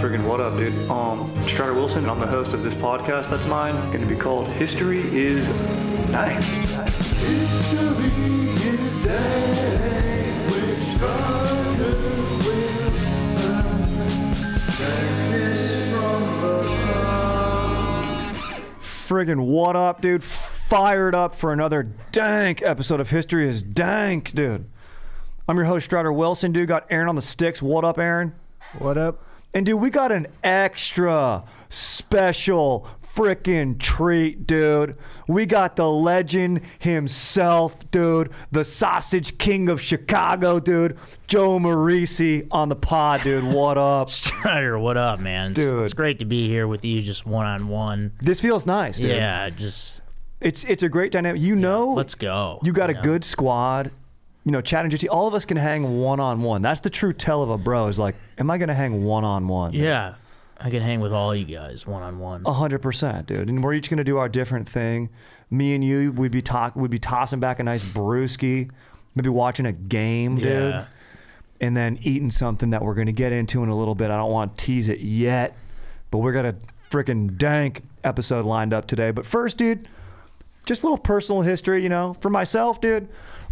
Friggin' what up, dude? Strider Wilson, and I'm the host of this podcast that's mine, going to be called History is Nice. History is Nice with Strider Wilson. Dennis from the Friggin' what up, dude? Fired up for another dank episode of History is Dank, dude. I'm your host, Strider Wilson, dude. Got Aaron on the sticks. What up, Aaron? What up? And dude, we got an extra special freaking treat, dude. We got the legend himself, dude. The Sausage King of Chicago, dude. Joe Marrese on the pod, dude. What up? Strider, what up, man? Dude. It's great to be here with you just one-on-one. This feels nice, dude. Yeah, just... It's a great dynamic. You know, let's go. You got a good squad. You know, Chad and JT, all of us can hang one-on-one. That's the true tell of a bro is like, am I going to hang one-on-one? Yeah, I can hang with all you guys one-on-one. 100%, dude. And we're each going to do our different thing. Me and you, we'd be tossing back a nice brewski, maybe watching a game, dude. Yeah. And then eating something that we're going to get into in a little bit. I don't want to tease it yet, but we're got a freaking dank episode lined up today. But first, dude, just a little personal history, you know, for myself, dude.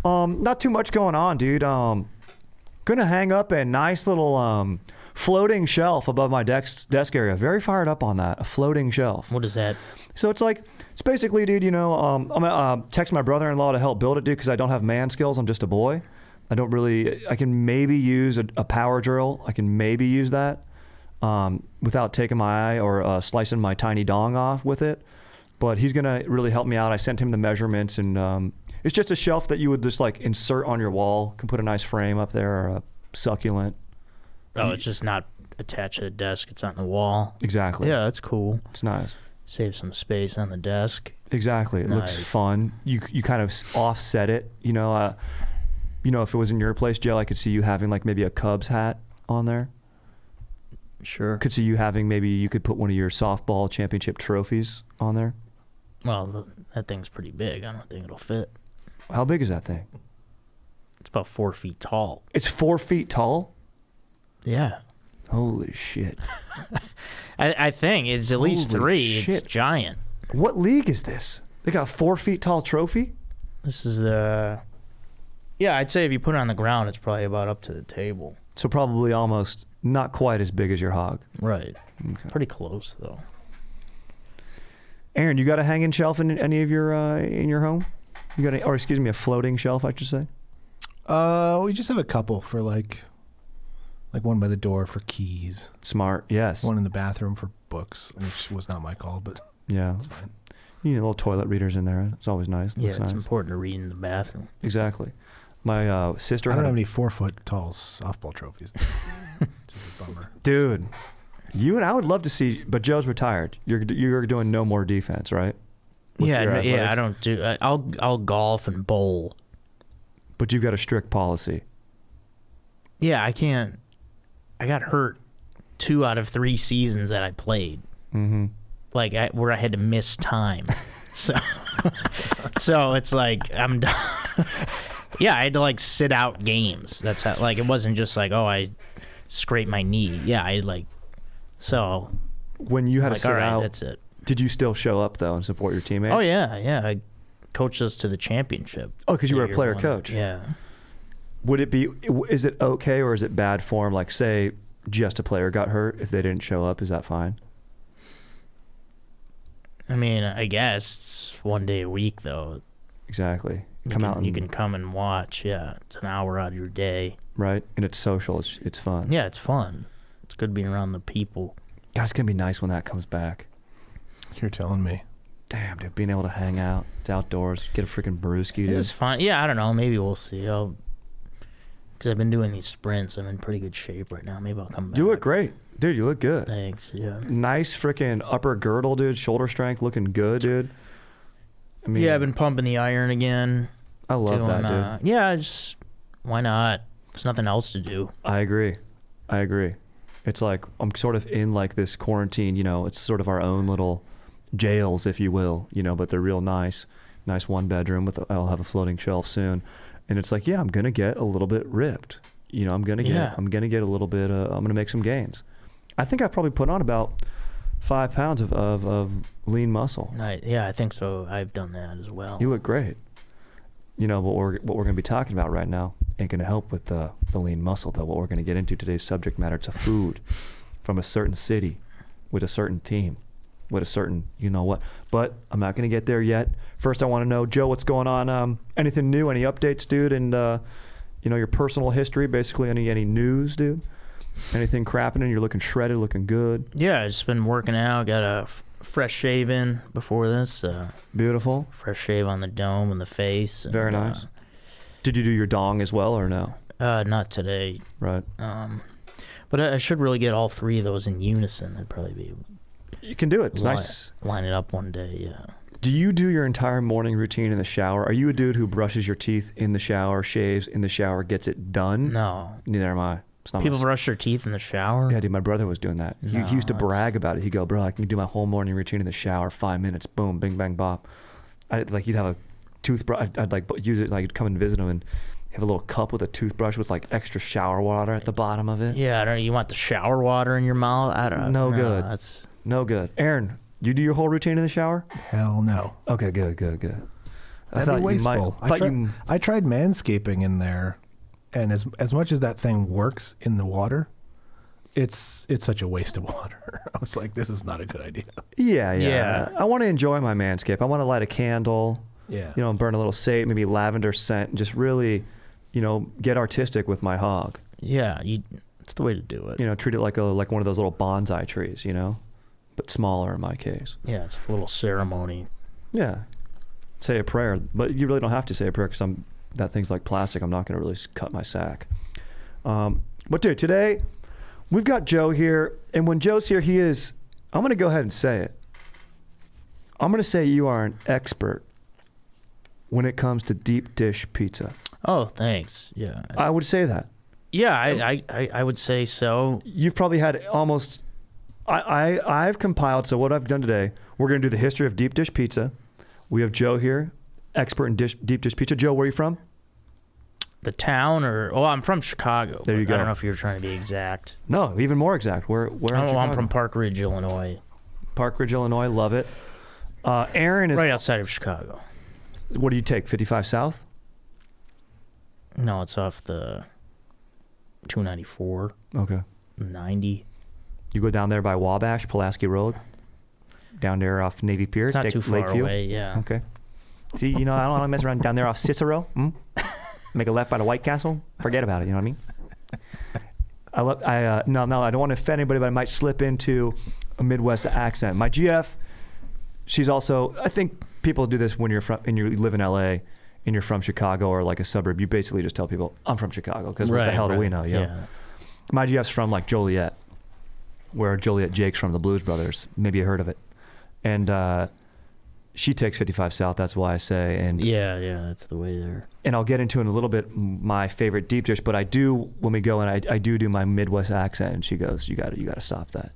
Not too much going on, dude. Gonna hang up a nice little floating shelf above my desk area. Very fired up on that. A floating shelf. What is that? So it's basically, dude, you know, I'm gonna text my brother-in-law to help build it, dude, because I don't have man skills. I'm just a boy. I can maybe use a power drill. I can maybe use that without taking my eye or slicing my tiny dong off with it. But he's gonna really help me out. I sent him the measurements, and it's just a shelf that you would just like insert on your wall. Can put a nice frame up there or a succulent. Oh, it's just not attached to the desk. It's on the wall. Exactly. Yeah, that's cool. It's nice. Save some space on the desk. Exactly. It looks fun. You kind of offset it. You know, if it was in your place, Joe, I could see you having like maybe a Cubs hat on there. Sure. Could see you having maybe you could put one of your softball championship trophies on there. Well, that thing's pretty big. I don't think it'll fit. How big is that thing? It's about 4 feet tall. It's 4 feet tall? Yeah. Holy shit. I think it's at least Holy 3. shit. It's giant. What league is this? They got a 4 feet tall trophy? This is the... Yeah, I'd say if you put it on the ground, it's probably about up to the table. So probably almost not quite as big as your hog. Right. Okay. Pretty close, though. Aaron, you got a hanging shelf in any of your in your home? You got a floating shelf, I should say. We just have a couple for like one by the door for keys. Smart, yes. One in the bathroom for books, which was not my call, but yeah, it's fine. You need little toilet readers in there. It's always nice. Yeah, it's nice. important to read in the bathroom. Exactly. My sister. I don't have any 4 foot tall softball trophies. Which is a bummer. Dude, you and I would love to see, but Joe's retired. You're doing no more defense, right? With your athletics? I don't do. I'll golf and bowl. But you've got a strict policy. Yeah, I can't. I got hurt 2 out of 3 seasons that I played. Mm-hmm. Where I had to miss time. So it's like I'm done. Yeah, I had to like sit out games. That's how. Like it wasn't just like I scraped my knee. Yeah, So when you had to sit all right, out, that's it. Did you still show up though and support your teammates? Oh yeah. I coached us to the championship. Oh, because you were a Year player 1. coach. Yeah. Is it okay or is it bad form? Like say just a player got hurt, if they didn't show up, is that fine? I mean, I guess it's 1 day a week though. Exactly. You can come and watch. Yeah, it's an hour out of your day. Right, and it's social. It's fun. Yeah, it's fun. It's good being around the people. God, it's gonna be nice when that comes back. You're telling me. Damn, dude, being able to hang out, it's outdoors, get a freaking brewski, dude. It's fun. Yeah, I don't know. Maybe we'll see. Because I've been doing these sprints. I'm in pretty good shape right now. Maybe I'll come back. You look great, dude. You look good. Thanks. Yeah. Nice freaking upper girdle, dude. Shoulder strength, looking good, dude. I mean, Yeah, I've been pumping the iron again. I love that, dude. Yeah, why not? There's nothing else to do. I agree. It's like I'm sort of in like this quarantine, you know, it's sort of our own little jails, if you will, you know, but they're real nice 1 bedroom I'll have a floating shelf soon. And it's like, yeah, I'm going to get a little bit ripped. You know, I'm going to get a little bit, I'm going to make some gains. I think I probably put on about 5 pounds of lean muscle. Yeah, I think so. I've done that as well. You look great. You know, what we're going to be talking about right now ain't going to help with the lean muscle, though. What we're going to get into today's subject matter, it's a food from a certain city with a certain team with a certain you know what. But I'm not going to get there yet. First, I want to know, Joe, what's going on? Anything new? Any updates, dude? And, you know, your personal history, basically any news, dude? Anything crapping in? You're looking shredded, looking good. Yeah, I've just been working out. Got a fresh shave in before this. Beautiful. Fresh shave on the dome and the face. Very nice. Did you do your dong as well or no? Not today. Right. But I should really get all 3 of those in unison. That'd probably be. You can do it. It's nice. Line it up one day, yeah. Do you do your entire morning routine in the shower? Are you a dude who brushes your teeth in the shower, shaves in the shower, gets it done? No. Neither am I. People brush their teeth in the shower? Yeah, dude, my brother was doing that. No, he used to brag about it. He'd go, bro, I can do my whole morning routine in the shower, 5 minutes, boom, bing, bang, bop. He'd have a toothbrush. I'd like use it, like, you'd come and visit him and have a little cup with a toothbrush with like extra shower water at the bottom of it. Yeah, I don't know. You want the shower water in your mouth? I don't know. No good. That's... No good. Aaron, you do your whole routine in the shower? Hell no. Okay, good. That'd be wasteful. I tried manscaping in there, and as much as that thing works in the water, it's such a waste of water. I was like, this is not a good idea. Yeah. I want to enjoy my manscape. I want to light a candle. Yeah. You know, burn a little sage, maybe lavender scent, and just really, you know, get artistic with my hog. Yeah, it's the way to do it. You know, treat it like one of those little bonsai trees, you know, but smaller in my case. Yeah, it's a little ceremony. Yeah. Say a prayer, but you really don't have to say a prayer because that thing's like plastic. I'm not going to really cut my sack. But dude, today we've got Joe here, and when Joe's here, I'm going to go ahead and say it. I'm going to say you are an expert when it comes to deep dish pizza. Oh, thanks. Yeah. I would say that. Yeah, I would say so. You've probably had almost... I've compiled, so what I've done today, we're going to do the history of deep dish pizza. We have Joe here, expert in deep dish pizza. Joe, where are you from? The town, I'm from Chicago. There you go. I don't know if you're trying to be exact. No, even more exact. Where in Chicago? I'm from Park Ridge, Illinois. Park Ridge, Illinois. Love it. Aaron is... Right outside of Chicago. What do you take, 55 South? No, it's off the 294. Okay. 90. You go down there by Wabash, Pulaski Road? Down there off Navy Pier? It's not too far away, yeah. Okay. See, you know, I don't want to mess around down there off Cicero. Make a left by the White Castle. Forget about it, you know what I mean? No, I don't want to offend anybody, but I might slip into a Midwest accent. My GF, she's also, I think people do this when you live in LA and you're from Chicago or like a suburb. You basically just tell people, I'm from Chicago, because what the hell do we know? You know? My GF's from like Joliet, where Joliet Jake's from the Blues Brothers. Maybe you heard of it. And she takes 55 South, that's why I say. And yeah, that's the way there. And I'll get into in a little bit my favorite deep dish, but I do, when we go, and I do my Midwest accent, and she goes, you got to stop that.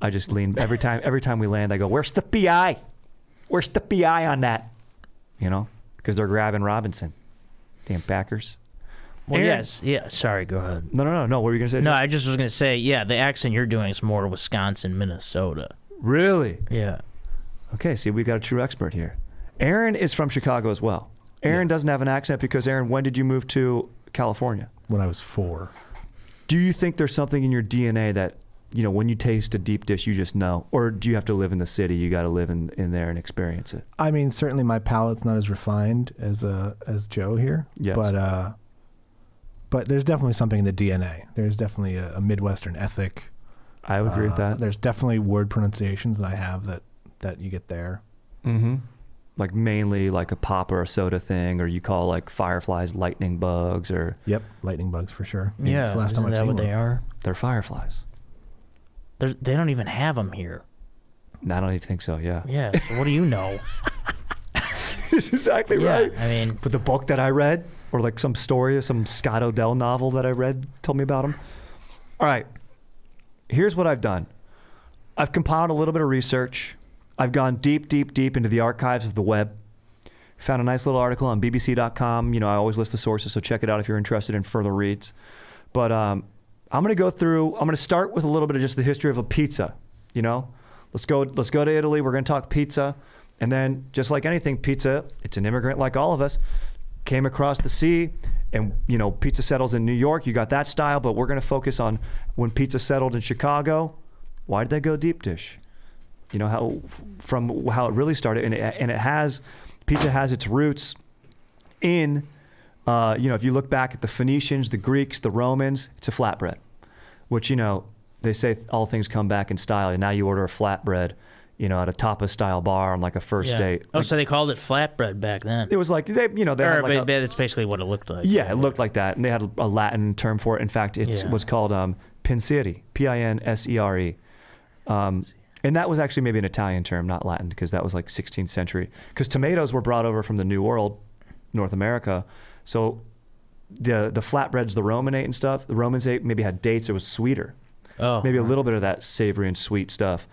I just lean, every time we land, I go, where's the PI? Where's the PI on that? You know, because they're grabbing Robinson. Damn Packers. Well, Aaron? yes. Yeah. Sorry. Go ahead. No. What were you going to say? No, I just was going to say, yeah, the accent you're doing is more Wisconsin, Minnesota. Really? Yeah. Okay, see, we got a true expert here. Aaron is from Chicago as well. Aaron doesn't have an accent because, Aaron, when did you move to California? When I was 4. Do you think there's something in your DNA that, you know, when you taste a deep dish, you just know? Or do you have to live in the city? You got to live in there and experience it? I mean, certainly my palate's not as refined as Joe here. Yes. But there's definitely something in the DNA. There's definitely a Midwestern ethic. I would agree with that. There's definitely word pronunciations that I have that you get there. Mm-hmm. Like mainly like a pop or a soda thing, or you call like fireflies lightning bugs, or... Yep, lightning bugs for sure. Yeah, it's the last time I've isn't that seen what one. they are? They're fireflies. They don't even have them here. I don't even think so, yeah. Yeah, so what do you know? That's exactly right. I mean... But the book that I read, or like some story, some Scott Odell novel that I read, told me about them. All right, here's what I've done. I've compiled a little bit of research. I've gone deep into the archives of the web. Found a nice little article on BBC.com. You know, I always list the sources, so check it out if you're interested in further reads. But I'm going to start with a little bit of just the history of a pizza, you know? Let's go to Italy. We're going to talk pizza. And then just like anything, pizza, it's an immigrant like all of us, came across the sea, and, you know, pizza settles in New York. You got that style, but we're going to focus on when pizza settled in Chicago. Why did they go deep dish? You know, how it really started. And pizza has its roots in, you know, if you look back at the Phoenicians, the Greeks, the Romans, it's a flatbread, which, you know, they say all things come back in style. And now you order a flatbread, you know, at a tapas-style bar on like a first date. Oh, like, so they called it flatbread back then. It was like, they had like that's basically what it looked like. Yeah, it looked like that. And they had a Latin term for it. In fact, it was called pinseri, P-I-N-S-E-R-E. And that was actually maybe an Italian term, not Latin, because that was like 16th century. Because tomatoes were brought over from the New World, North America. So the flatbreads the Roman ate and stuff, the Romans ate maybe had dates. It was sweeter. Oh. Maybe a little bit of that savory and sweet stuff.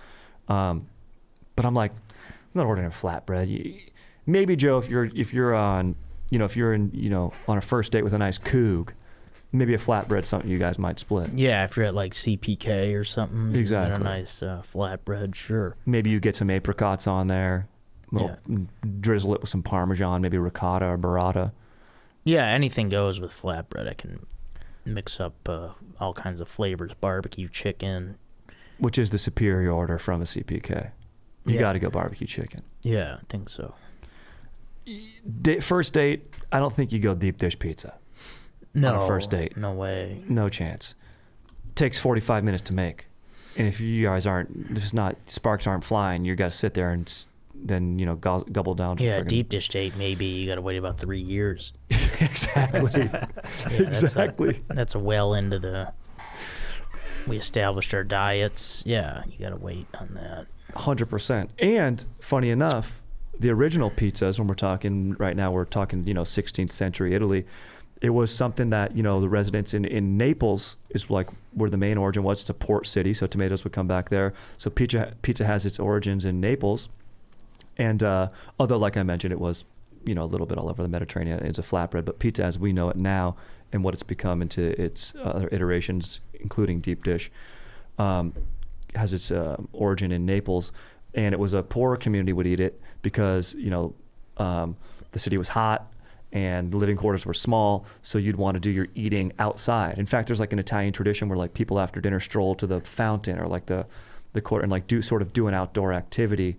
But I'm like, I'm not ordering a flatbread. Maybe, Joe, if you're on a first date with a nice coug, maybe a flatbread something you guys might split. Yeah, if you're at like CPK or something. Exactly. A nice flatbread, sure. Maybe you get some apricots on there, drizzle it with some Parmesan, maybe ricotta or burrata. Yeah, anything goes with flatbread. I can mix up all kinds of flavors, barbecue, chicken. Which is the superior order from a CPK. You got to go barbecue chicken. Yeah, I think so. First date, I don't think you go deep dish pizza. No, on a first date. No way. No chance. Takes 45 minutes to make. And if you guys sparks aren't flying, you got to sit there and then, you know, gobble down. Yeah, deep dish date, maybe you got to wait about 3 years. Exactly. Exactly. That's a well into we established our diets. Yeah, you got to wait on that. 100%. And funny enough, the original pizzas, when we're talking, 16th century Italy, it was something that, you know, the residents in Naples is like where the main origin was. It's a port city, so tomatoes would come back there. So pizza has its origins in Naples. And although, like I mentioned, it was, you know, a little bit all over the Mediterranean. It's a flatbread, but pizza as we know it now and what it's become into its other iterations, including deep dish, has its origin in Naples. And it was a poorer community would eat it because, you know, the city was hot and the living quarters were small, so you'd want to do your eating outside. In fact, there's like an Italian tradition where like people after dinner stroll to the fountain or like the court and like do an outdoor activity,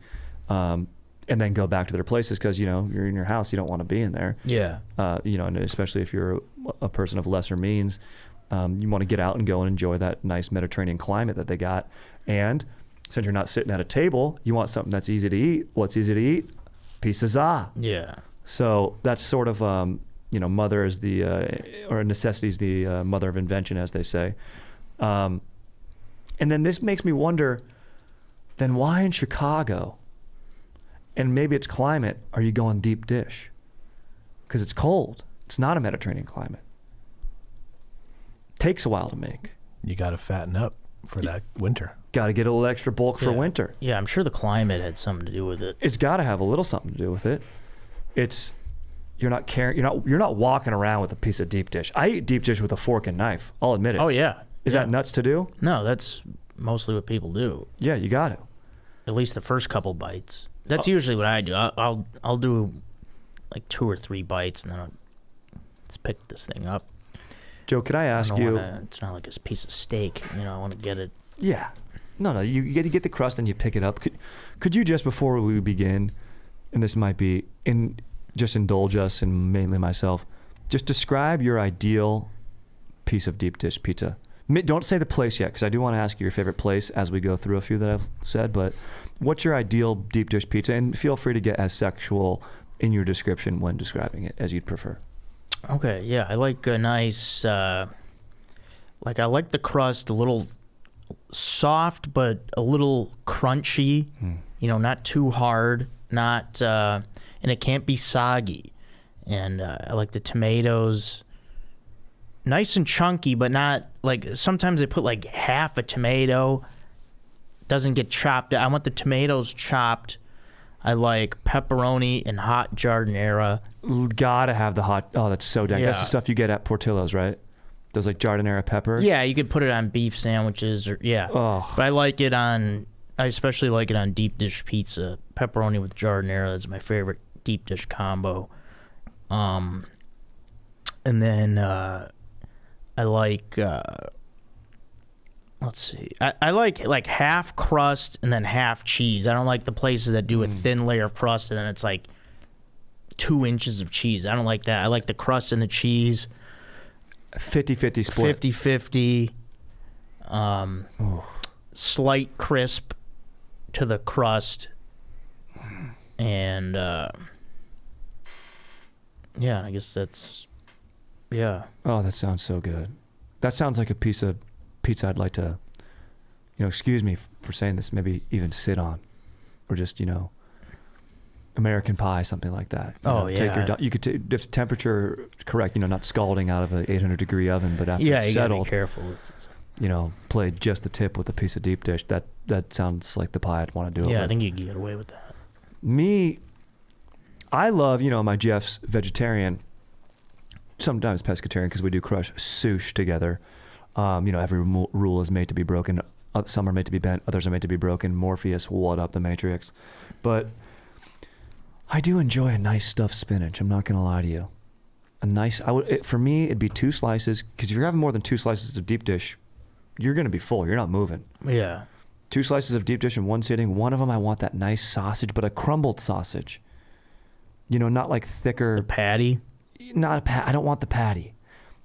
and then go back to their places because, you know, you're in your house, you don't want to be in there. Yeah. You know, and especially if you're a person of lesser means, you want to get out and go and enjoy that nice Mediterranean climate that they got. And since you're not sitting at a table, you want something that's easy to eat. What's easy to eat? Pizza. Yeah. So that's sort of, you know, mother is or necessity is the mother of invention, as they say. And then this makes me wonder, then why in Chicago, and maybe it's climate, are you going deep dish? Because it's cold. It's not a Mediterranean climate. Takes a while to make. You got to fatten up for that winter. Got to get a little extra bulk for winter. Yeah, I'm sure the climate had something to do with it. It's got to have a little something to do with it. You're not walking around with a piece of deep dish. I eat deep dish with a fork and knife. I'll admit it. Oh yeah. Is that nuts to do? No, that's mostly what people do. Yeah, you got to. At least the first couple bites. That's usually what I do. I'll do like 2 or 3 bites and then let's pick this thing up. Joe, could I ask you? It's not like a piece of steak, you know. I want to get it. Yeah. No. You get the crust and you pick it up. Could you just before we begin, and this might be just indulge us and mainly myself, just describe your ideal piece of deep dish pizza. Don't say the place yet, because I do want to ask you your favorite place as we go through a few that I've said. But what's your ideal deep dish pizza? And feel free to get as sexual in your description when describing it as you'd prefer. Okay, yeah, I like a nice, I like the crust a little soft, but a little crunchy, you know, not too hard, and it can't be soggy. And I like the tomatoes nice and chunky, but not, like, sometimes they put like half a tomato, doesn't get chopped. I want the tomatoes chopped. I like pepperoni and hot giardiniera. Gotta have the hot. Oh, that's so dang. Yeah. That's the stuff you get at Portillo's, right? Those like giardiniera peppers. Yeah, you could put it on beef sandwiches or Oh. But I especially like it on deep dish pizza. Pepperoni with giardiniera is my favorite deep dish combo. And then I like let's see. I like half crust and then half cheese. I don't like the places that do a thin layer of crust and then it's like 2 inches of cheese. I don't like that. I like the crust and the cheese. 50-50 split. 50-50. Slight crisp to the crust. And I guess that's Oh, that sounds so good. That sounds like a piece of pizza I'd like to, excuse me for saying this, maybe even sit on, or just, American pie, something like that. You could take if the temperature is correct, not scalding out of an 800-degree oven, but after it's you settled, gotta be careful with it. Play just the tip with a piece of deep dish. That sounds like the pie I'd want to do it with. I think you can get away with that. Me, I love, my Jeff's vegetarian, sometimes pescatarian, because we do crush sush together. Every rule is made to be broken. Some are made to be bent, others are made to be broken. Morpheus, what up the Matrix? But I do enjoy a nice stuffed spinach. I'm not going to lie to you. For me, it'd be 2 slices, because if you're having more than 2 slices of deep dish, you're going to be full. You're not moving. Yeah. 2 slices of deep dish in one sitting. One of them, I want that nice sausage, but a crumbled sausage. Not like thicker. The patty? I don't want the patty.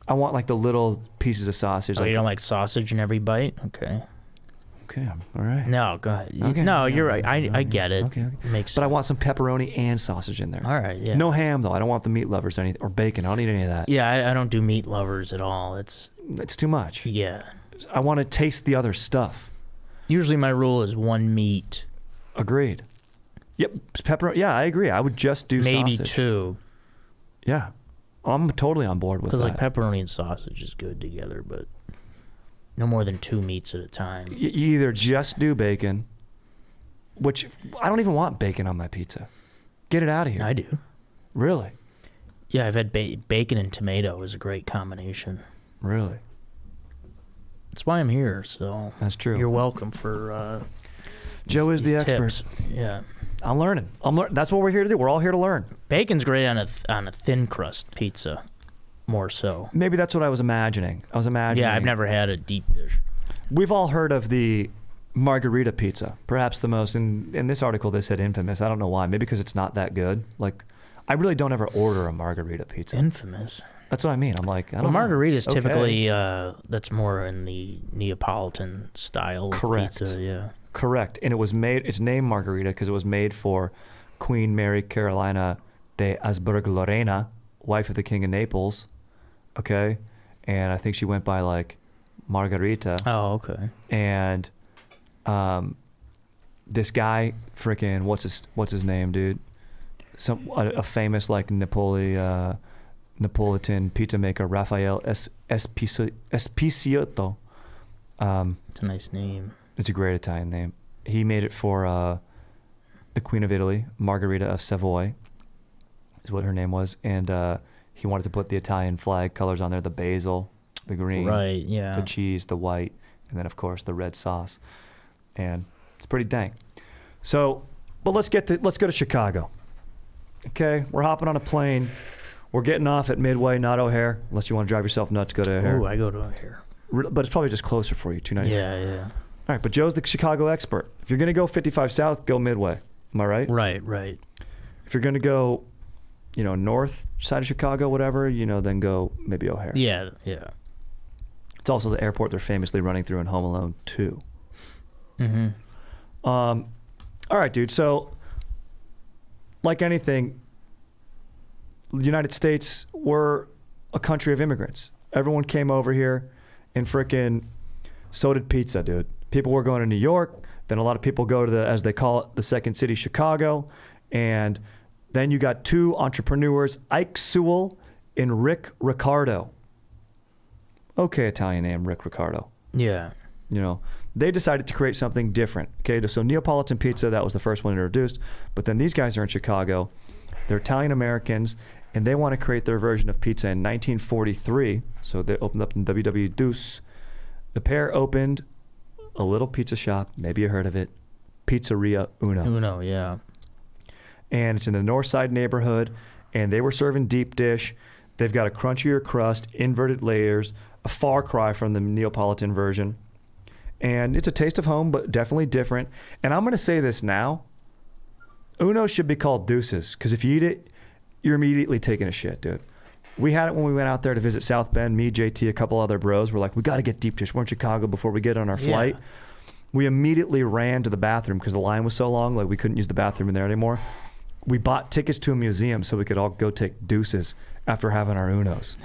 I want like the little pieces of sausage. Oh, you don't like sausage in every bite? Okay. Okay, all right. No, go ahead. Okay, no, you're right. I get it. Okay. Makes but I want some pepperoni and sausage in there. All right, yeah. No ham though. I don't want the meat lovers or bacon. I don't need any of that. Yeah, I don't do meat lovers at all. It's too much. Yeah. I want to taste the other stuff. Usually my rule is 1 meat. Agreed. Yep, pepperoni. Yeah, I agree. I would just do maybe sausage. 2. Yeah. I'm totally on board with that. Because like pepperoni and sausage is good together, but no more than 2 meats at a time. You either just do bacon, which I don't even want bacon on my pizza. Get it out of here. I do. Really? Yeah, I've had bacon and tomato is a great combination. Really? That's why I'm here, so. That's true. You're welcome for Joe is the expert. Tips. Yeah. I'm learning. That's what we're here to do. We're all here to learn. Bacon's great on a thin crust pizza, more so. Maybe that's what I was imagining. Yeah, I've never had a deep dish. We've all heard of the margarita pizza, perhaps the most. In this article, they said infamous. I don't know why. Maybe because it's not that good. Like, I really don't ever order a margarita pizza. Infamous. That's what I mean. I'm like, I don't know. Margarita is typically that's more in the Neapolitan style of pizza. Yeah. Correct. And it's named Margarita because it was made for Queen Mary Carolina de Habsburg-Lorena, wife of the King of Naples. Okay? And I think she went by like Margarita. Oh, okay. And this guy, freaking, what's his name, dude? A famous like Neapolitan pizza maker, Raphael Espiciotto. It's a nice name. It's a great Italian name. He made it for the Queen of Italy, Margherita of Savoy, is what her name was. And he wanted to put the Italian flag colors on there, the basil, the green, right, yeah, the cheese, the white, and then, of course, the red sauce. And it's pretty dank. So, but let's go to Chicago. Okay, we're hopping on a plane. We're getting off at Midway, not O'Hare. Unless you want to drive yourself nuts, go to O'Hare. Ooh, I go to O'Hare. But it's probably just closer for you, 295. Yeah. All right, but Joe's the Chicago expert. If you're going to go 55 South, go Midway. Am I right? Right. If you're going to go, north side of Chicago, whatever, then go maybe O'Hare. Yeah. It's also the airport they're famously running through in Home Alone 2. Mm-hmm. All right, dude. So, like anything, the United States, we're a country of immigrants. Everyone came over here and frickin' so did pizza, dude. People were going to New York. Then a lot of people go to as they call it, the second city, Chicago. And then you got 2 entrepreneurs, Ike Sewell and Rick Ricardo. Okay, Italian name, Rick Ricardo. Yeah. They decided to create something different. Okay, so Neapolitan pizza, that was the first one introduced. But then these guys are in Chicago. They're Italian Americans, and they want to create their version of pizza in 1943. So they opened up in WW Deuce. The pair opened a little pizza shop, maybe you heard of it, Pizzeria Uno. Uno, yeah. And it's in the North Side neighborhood, and they were serving deep dish. They've got a crunchier crust, inverted layers, a far cry from the Neapolitan version. And it's a taste of home, but definitely different. And I'm going to say this now. Uno should be called Deuces, because if you eat it, you're immediately taking a shit, dude. We had it when we went out there to visit South Bend. Me, JT, a couple other bros were like, we got to get deep dish. We're in Chicago before we get on our flight. Yeah. We immediately ran to the bathroom because the line was so long, like we couldn't use the bathroom in there anymore. We bought tickets to a museum so we could all go take Deuces after having our Unos.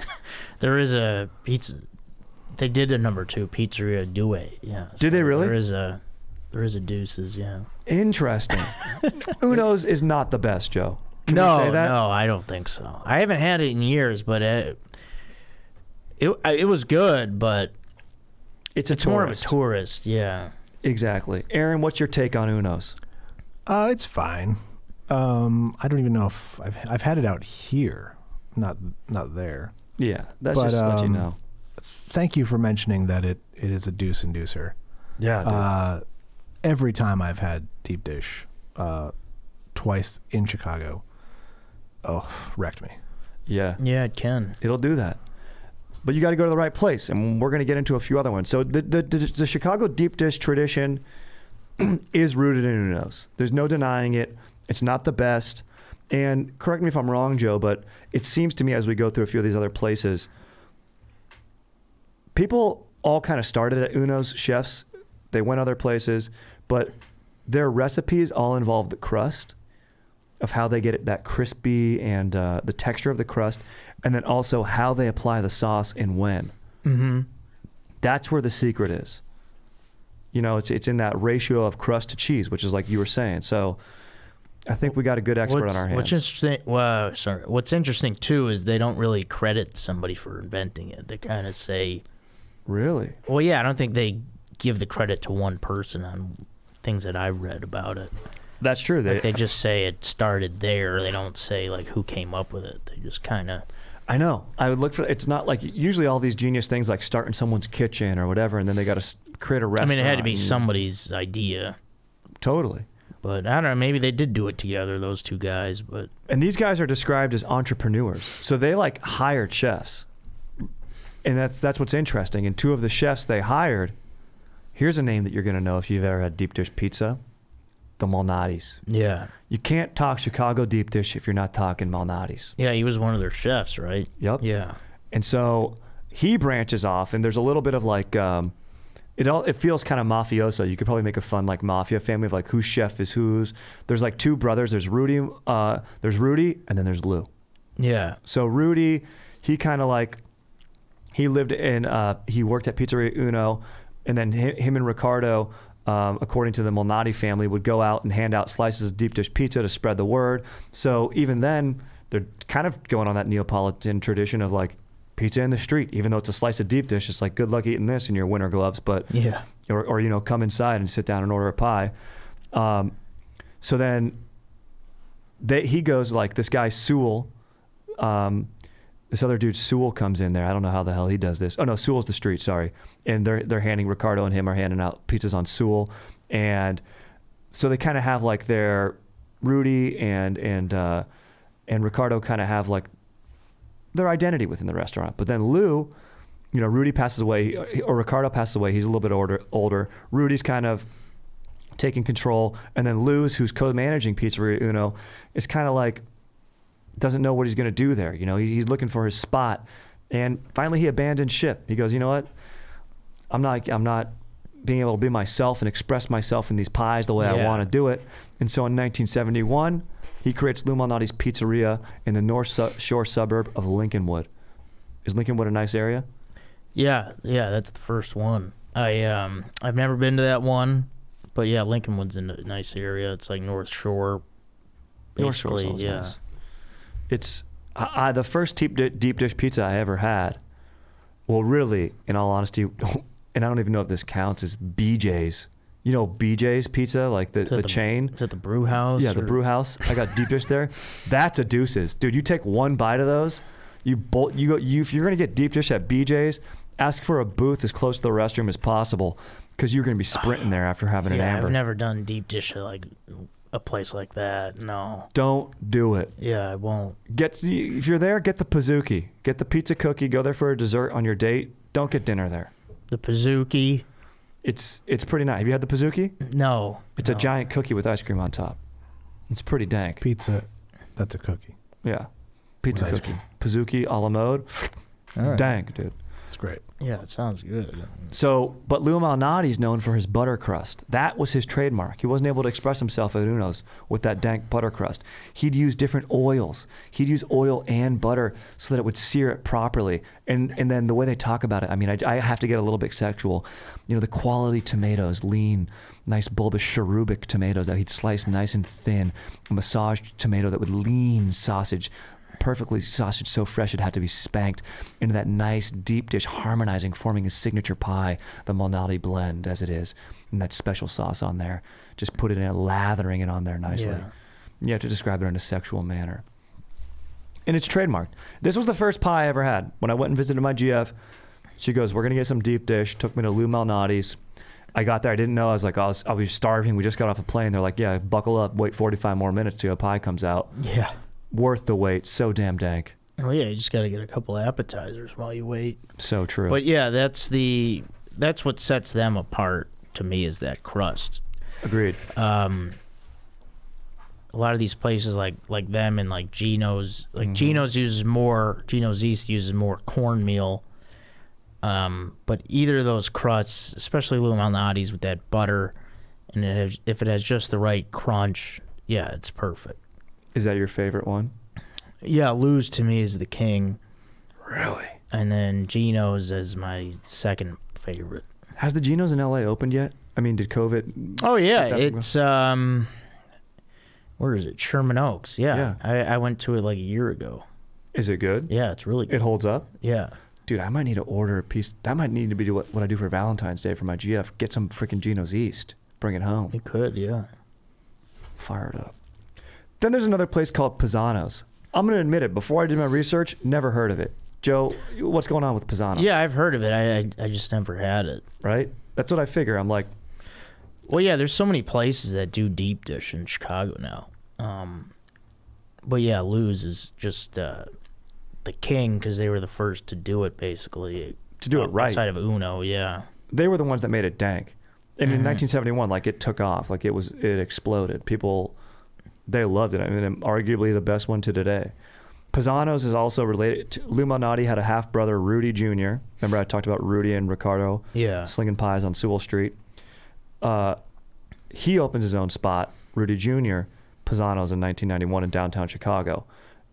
There is a pizza. They did a number 2, Pizzeria Due. Yeah. So did they really? There is a Deuces, yeah. Interesting. Uno's is not the best, Joe. Can we say that? No, I don't think so. I haven't had it in years, but it was good, but it's more of a tourist, yeah. Exactly. Aaron, what's your take on Uno's? It's fine. I don't even know if I've had it out here, not there. Yeah, that's just to let you know. Thank you for mentioning that it is a deuce and deucer. Yeah, dude. Every time I've had deep dish, twice in Chicago, wrecked me. Yeah. Yeah, it can. It'll do that. But you got to go to the right place, and we're going to get into a few other ones. So the Chicago deep dish tradition is rooted in Uno's. There's no denying it. It's not the best. And correct me if I'm wrong, Joe, but it seems to me as we go through a few of these other places, people all kind of started at Uno's chefs. They went other places, but their recipes all involve the crust of how they get it that crispy and the texture of the crust, and then also how they apply the sauce and when. Mm-hmm. That's where the secret is. You know, it's in that ratio of crust to cheese, which is like you were saying. So I think we got a good expert on our hands. What's interesting too is they don't really credit somebody for inventing it. They kind of say, really? Well, yeah, I don't think they give the credit to one person on things that I've read about it. That's true. They just say it started there. They don't say like who came up with it. They just kind of. I know. I would look for. It's not like usually all these genius things like start in someone's kitchen or whatever, and then they got to create a restaurant. I mean, it had to be somebody's idea. Totally. But I don't know. Maybe they did do it together, those two guys. But and these guys are described as entrepreneurs, so they like hired chefs, and that's what's interesting. And two of the chefs they hired. Here's a name that you're going to know if you've ever had deep dish pizza. The Malnatis. Yeah. You can't talk Chicago deep dish if you're not talking Malnatis. Yeah, he was one of their chefs, right? Yep. Yeah. And so he branches off, and there's a little bit of like, it feels kind of mafioso. You could probably make a fun like mafia family of like whose chef is whose. There's like two brothers. There's Rudy, and then there's Lou. Yeah. So Rudy, he kind of like, he lived in, he worked at Pizzeria Uno, and then him and Ricardo, according to the Malnati family, would go out and hand out slices of deep dish pizza to spread the word. So even then, they're kind of going on that Neapolitan tradition of like pizza in the street, even though it's a slice of deep dish. It's like, good luck eating this in your winter gloves, but yeah, or you know, come inside and sit down and order a pie. So then he goes like this guy Sewell. This other dude Sewell comes in there. I don't know how the hell he does this. Oh no, Sewell's the street. Sorry. And they're handing Ricardo and him are handing out pizzas on Sewell, and so they kind of have like their Rudy and Ricardo kind of have like their identity within the restaurant. But then Lou, you know, Rudy passes away or Ricardo passes away. He's a little bit older. Rudy's kind of taking control, and then Lou's, who's co-managing Pizzeria Uno, is kind of like doesn't know what he's going to do there. You know, he's looking for his spot, and finally he abandoned ship. He goes, you know what? I'm not being able to be myself and express myself in these pies the way I want to do it. And so in 1971, he creates Lou Malnati's Pizzeria in the North Shore suburb of Lincolnwood. Is Lincolnwood a nice area? Yeah, that's the first one. I've never been to that one, but yeah, Lincolnwood's a nice area. It's like North Shore, basically. North Shore's always nice. It's the first deep dish pizza I ever had. Well, really, in all honesty, and I don't even know if this counts, is BJ's You know, BJ's Pizza, like the chain. Is it the brew house? Yeah, the brew house. I got deep dish there. That's a Deuces. Dude, you take one bite of those, if you're going to get deep dish at BJ's, ask for a booth as close to the restroom as possible because you're going to be sprinting there after having an Amber. I've never done deep dish at like a place like that. No. Don't do it. Yeah, I won't. If you're there, get the Pizookie. Get the pizza cookie. Go there for a dessert on your date. Don't get dinner there. The Pizookie. It's pretty nice. Have you had the Pizookie? No. It's a giant cookie with ice cream on top. It's pretty dank. It's pizza. That's a cookie. Yeah. Pizza With ice cookie. Pizookie a la mode. Right. Dank, dude. It's great. Yeah, it sounds good. So, but Lou Malnati's known for his butter crust. That was his trademark. He wasn't able to express himself at Uno's with that dank butter crust. He'd use different oils. He'd use oil and butter so that it would sear it properly. And then the way they talk about it, I mean, I have to get a little bit sexual. You know, the quality tomatoes, lean, nice bulbous cherubic tomatoes that he'd slice nice and thin. A massaged tomato that would lean sausage, perfectly sausage so fresh it had to be spanked into that nice deep dish, harmonizing, forming his signature pie, the Malnati blend as it is, and that special sauce on there. Just put it in, lathering it on there nicely. Yeah. You have to describe it in a sexual manner. And it's trademarked. This was the first pie I ever had. When I went and visited my GF, she goes, we're going to get some deep dish. Took me to Lou Malnati's. I got there. I didn't know. I was like, I was starving. We just got off a plane. They're like, yeah, buckle up. Wait 45 more minutes till a pie comes out. Yeah. Worth the wait. So damn dank. Oh yeah, you just got to get a couple of appetizers while you wait. So true. But yeah, that's what sets them apart to me is that crust. Agreed. A lot of these places like them and like Gino's, Gino's East uses more cornmeal. But either of those crusts, especially Lou Malnati's with that butter, and if it has just the right crunch, yeah, it's perfect. Is that your favorite one? Yeah, Lou's to me is the king. Really? And then Gino's is my second favorite. Has the Gino's in LA opened yet? I mean, did COVID? Oh yeah, it's where is it? Sherman Oaks. Yeah. I went to it like a year ago. Is it good? Yeah, it's really good. It holds up? Yeah. Dude, I might need to order a piece. That might need to be what I do for Valentine's Day for my GF. Get some freaking Gino's East. Bring it home. You could, yeah. Fire it up. Then there's another place called Pisano's. I'm going to admit it. Before I did my research, never heard of it. Joe, what's going on with Pisano's? Yeah, I've heard of it. I just never had it. Right? That's what I figure. I'm like... Well, yeah, there's so many places that do deep dish in Chicago now. But yeah, Lou's is just the king because they were the first to do it, basically. To do it right. Outside of Uno, yeah. They were the ones that made it dank. And in 1971, like, it took off. Like, it exploded. People... They loved it. I mean, arguably the best one to today. Pisano's is also related to... Lou Malnati had a half-brother, Rudy Jr. Remember I talked about Rudy and Ricardo? Yeah. Slinging pies on Sewell Street. He opens his own spot, Rudy Jr., Pisano's in 1991 in downtown Chicago.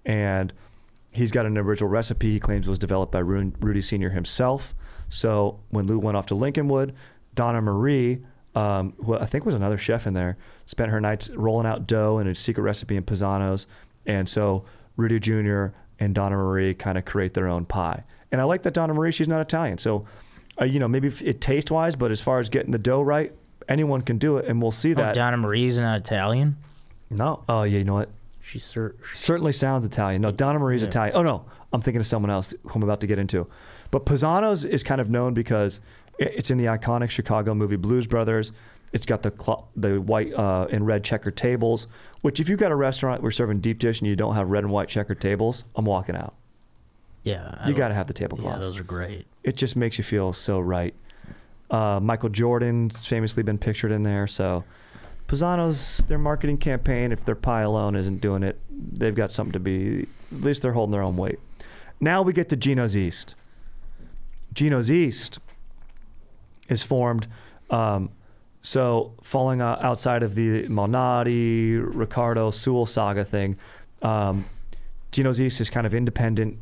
And he's got an original recipe he claims was developed by Rudy Sr. himself. So when Lou went off to Lincolnwood, Donna Marie... who I think was another chef in there, spent her nights rolling out dough and a secret recipe in Pisano's. And so Rudy Jr. and Donna Marie kind of create their own pie. And I like that Donna Marie, she's not Italian. So, maybe it taste-wise, but as far as getting the dough right, anyone can do it, and we'll see that. Donna Marie's not Italian? No. Oh, yeah, you know what? She certainly sounds Italian. No, Donna Marie's Italian. Oh, no. I'm thinking of someone else who I'm about to get into. But Pisano's is kind of known because... It's in the iconic Chicago movie Blues Brothers. It's got the white and red checkered tables, which if you've got a restaurant where you're serving deep dish and you don't have red and white checkered tables, I'm walking out. Yeah. You got to have the tablecloths. Yeah, those are great. It just makes you feel so right. Michael Jordan's famously been pictured in there. So Pisano's, their marketing campaign, if their pie alone isn't doing it, they've got something to be, at least they're holding their own weight. Now we get to Gino's East. Gino's East is formed, so falling outside of the Malnati, Ricardo, Sewell saga thing, Gino's East is kind of independent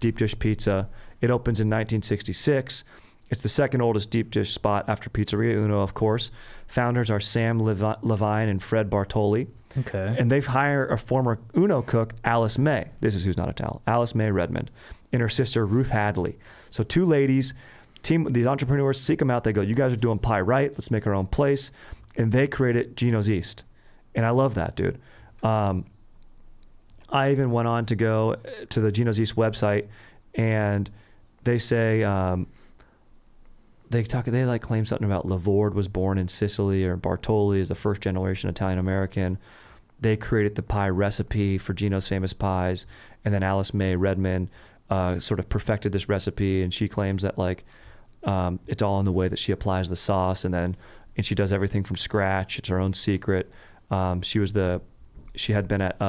deep dish pizza. It opens in 1966. It's the second oldest deep dish spot after Pizzeria Uno, of course. Founders are Sam Levine and Fred Bartoli. Okay. And they've hired a former Uno cook, Alice May. This is who's not Italian. Alice May Redmond. And her sister, Ruth Hadley. So two ladies these entrepreneurs seek them out. They go, you guys are doing pie right. Let's make our own place. And they created Gino's East. And I love that, dude. I even went on to go to the Gino's East website, and they say they like claim something about Lavorde was born in Sicily, or Bartoli is the first generation Italian American. They created the pie recipe for Gino's famous pies, and then Alice May Redmond sort of perfected this recipe, and she claims that like it's all in the way that she applies the sauce, and she does everything from scratch. It's her own secret. She had been at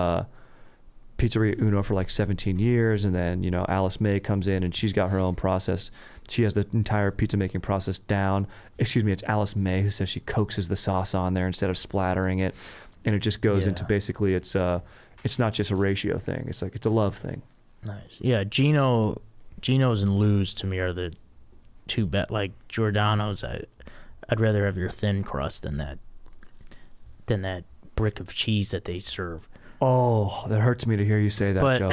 Pizzeria Uno for like 17 years, and then Alice May comes in and she's got her own process. She has the entire pizza making process down. Excuse me, it's Alice May who says she coaxes the sauce on there instead of splattering it, and it just goes into basically it's not just a ratio thing. It's like it's a love thing. Nice. Yeah, Gino's and Lou's to me are the two best. Like Giordano's, I'd rather have your thin crust than that brick of cheese that they serve. Oh, that hurts me to hear you say that, Joe.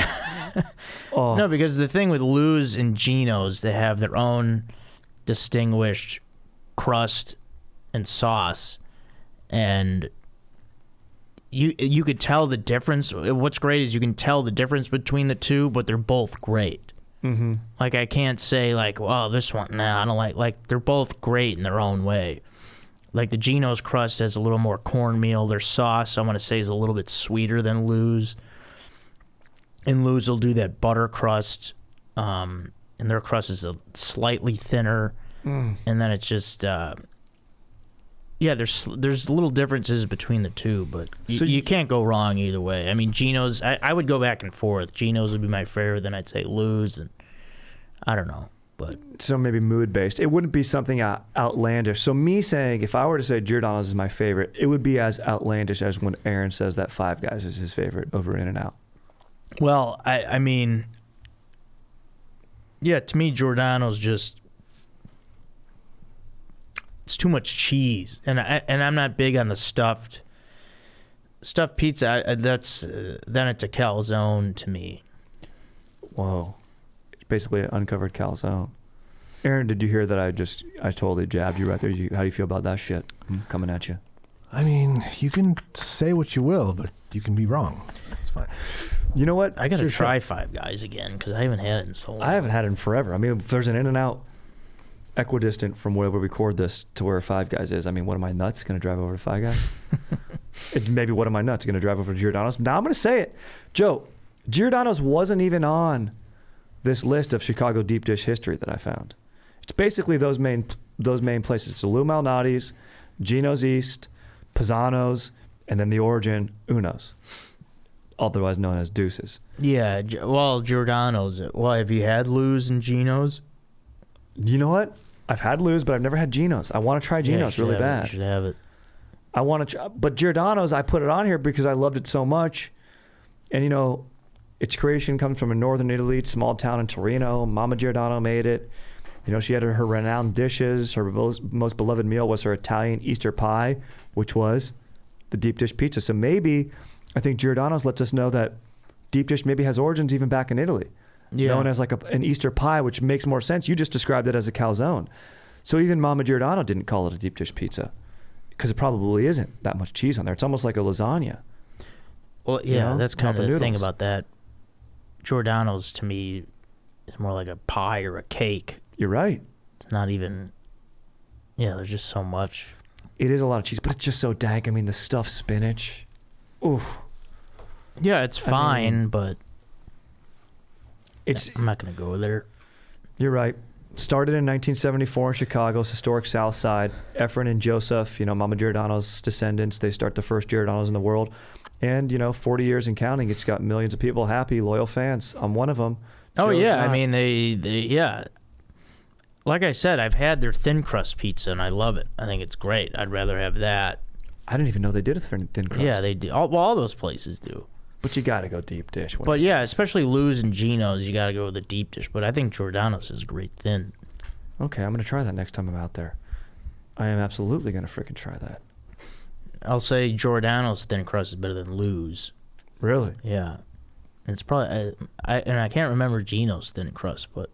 Oh. No, because the thing with Lou's and Gino's, they have their own distinguished crust and sauce, and you could tell the difference. What's great is you can tell the difference between the two, but they're both great. Mm-hmm. Like I can't say like, oh, this one, nah, I don't like. They're both great in their own way. Like the Gino's crust has a little more cornmeal. Their sauce, I want to say, is a little bit sweeter than Lou's. And Lou's will do that butter crust, and their crust is slightly thinner. And then it's just, there's little differences between the two, but you can't go wrong either way. I mean, Gino's, I would go back and forth. Gino's would be my favorite, then I'd say Lou's, and I don't know. But so maybe mood-based. It wouldn't be something outlandish. So me saying, if I were to say Giordano's is my favorite, it would be as outlandish as when Aaron says that Five Guys is his favorite over In-N-Out. Well, I mean, yeah, to me, Giordano's just, it's too much cheese. And I'm not big on the stuffed pizza. Then it's a calzone to me. Whoa. Basically an uncovered calzone. Aaron, did you hear that I totally jabbed you right there? How do you feel about that shit coming at you? I mean, you can say what you will, but you can be wrong. So it's fine. You know what? I got to try Five Guys again because I haven't had it in so long. I haven't had it in forever. I mean, if there's an In-N-Out equidistant from where we record this to where Five Guys is, I mean, what am I nuts? Going to drive over to Five Guys? Maybe what am I nuts? Going to drive over to Giordano's? Now I'm going to say it. Joe, Giordano's wasn't even on this list of Chicago deep dish history that I found. It's basically those main places. It's Lou Malnati's, Gino's East, Pisano's, and then the origin, Uno's, otherwise known as Deuces. Yeah, well, Giordano's. Well, have you had Lou's and Gino's? You know what? I've had Lou's, but I've never had Gino's. I want to try Gino's really bad. You should have it. I want to try, but Giordano's, I put it on here because I loved it so much. And, its creation comes from a northern Italy, small town in Torino. Mama Giordano made it. She had her renowned dishes. Her most beloved meal was her Italian Easter pie, which was the deep dish pizza. So maybe, I think Giordano's lets us know that deep dish maybe has origins even back in Italy. Yeah. Known as like an Easter pie, which makes more sense. You just described it as a calzone. So even Mama Giordano didn't call it a deep dish pizza because it probably isn't that much cheese on there. It's almost like a lasagna. Well, yeah, that's kind of the thing about that. Giordano's to me is more like a pie or a cake. You're right. It's not even. Yeah, there's just so much. It is a lot of cheese, but it's just so dank. I mean, the stuffed spinach. Oof. Yeah, it's fine, but it's. I'm not gonna go there. You're right. Started in 1974 in Chicago's historic South Side. Efren and Joseph, Mama Giordano's descendants. They start the first Giordano's in the world. And, 40 years and counting, it's got millions of people happy, loyal fans. I'm one of them. Oh, Joe's not. I mean, they like I said, I've had their thin crust pizza, and I love it. I think it's great. I'd rather have that. I didn't even know they did a thin crust. Yeah, they do. All those places do. But you got to go deep dish. But yeah, especially Lou's and Gino's, you got to go with the deep dish. But I think Giordano's is great thin. Okay, I'm going to try that next time I'm out there. I am absolutely going to freaking try that. I'll say Giordano's thin crust is better than Lou's. Really? Yeah. It's probably I can't remember Gino's thin crust, but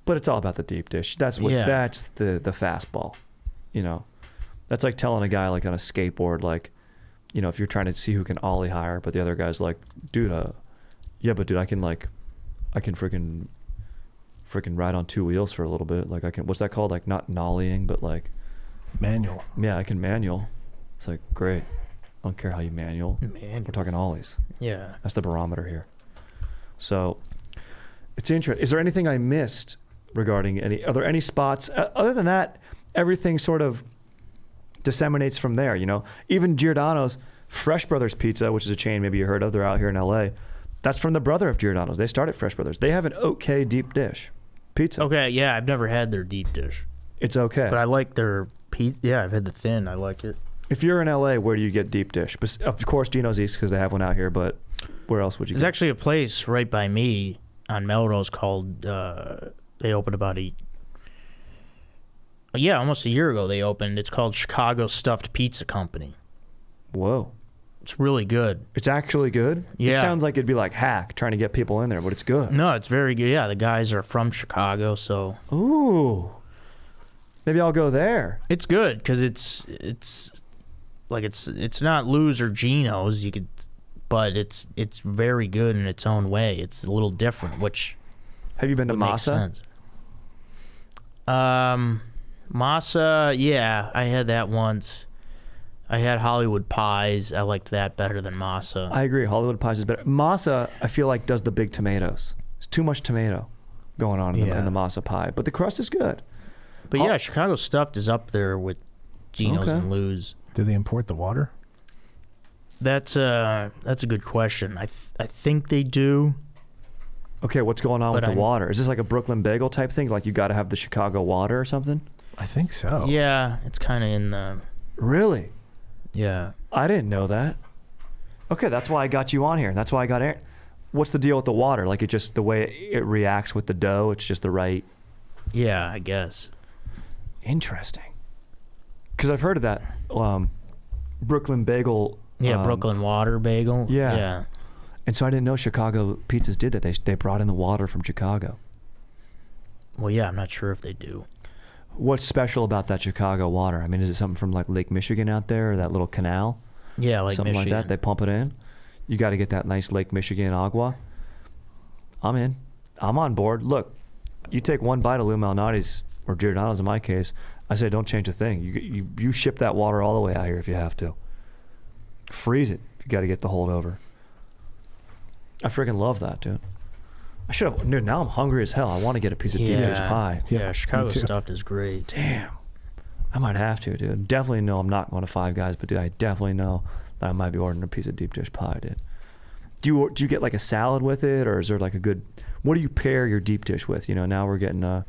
But it's all about the deep dish. That's the fastball. You know, that's like telling a guy like on a skateboard, like, you know, if you're trying to see who can ollie higher, but the other guy's like, dude, yeah, but dude, I can freaking ride on 2 wheels for a little bit. Like I can, what's that called? Like not nollying, but like manual. Yeah, I can manual. It's like, great. I don't care how you manual. We're talking ollies. Yeah. That's the barometer here. So it's interesting. Is there anything I missed regarding are there any spots other than that? Everything sort of disseminates from there, you know. Even Giordano's Fresh Brothers Pizza, which is a chain maybe you heard of, they're out here in LA. That's from the brother of Giordano's. They started Fresh Brothers. They have an okay deep dish pizza. Okay, yeah, I've never had their deep dish. It's okay. But I like their pizza. Yeah, I've had the thin. I like it. If you're in LA, where do you get deep dish? Of course, Gino's East because they have one out here, but where else would you There's actually a place right by me on Melrose called, they opened about almost a year ago they opened. It's called Chicago Stuffed Pizza Company. Whoa. It's really good. It's actually good? Yeah. It sounds like it'd be like hack trying to get people in there, but it's good. No, it's very good. Yeah, the guys are from Chicago, so. Ooh. Maybe I'll go there. It's good because it's not Lou's or Gino's, but it's very good in its own way. It's a little different, which have you been to Masa? Masa, yeah, I had that once. I had Hollywood Pies. I liked that better than Masa. I agree. Hollywood Pies is better. Masa, I feel like, does the big tomatoes. It's too much tomato going on in the Masa pie, but the crust is good. But yeah, Chicago Stuffed is up there with Gino's and Lou's. Do they import the water? That's a good question. I think they do. Okay, what's going on with the water? Is this like a Brooklyn Bagel type thing? Like you got to have the Chicago water or something? I think so. Yeah, it's kind of in the... Really? Yeah. I didn't know that. Okay, that's why I got you on here. That's why I got Aaron. What's the deal with the water? Like it just, the way it reacts with the dough, it's just the right... Yeah, I guess. Interesting. Because I've heard of that Brooklyn Bagel... Yeah, Brooklyn Water Bagel. Yeah. And so I didn't know Chicago pizzas did that. They brought in the water from Chicago. Well, yeah, I'm not sure if they do. What's special about that Chicago water? I mean, is it something from like Lake Michigan out there, or that little canal? Yeah, like something Michigan. like that. They pump it in. You got to get that nice Lake Michigan agua. I'm in. I'm on board. Look, you take one bite of Lou Malnati's or Giordano's in my case. I say don't change a thing. You ship that water all the way out here if you have to. Freeze it. You got to get the holdover. I freaking love that, dude. I should have. Dude, now I'm hungry as hell. I want to get a piece of deep dish pie. Yeah, Chicago Stuffed is great. Damn. I might have to, dude. Definitely know I'm not going to Five Guys, but dude, I definitely know that I might be ordering a piece of deep dish pie, dude. Do you get like a salad with it, or is there like a good? What do you pair your deep dish with? You know, now we're getting a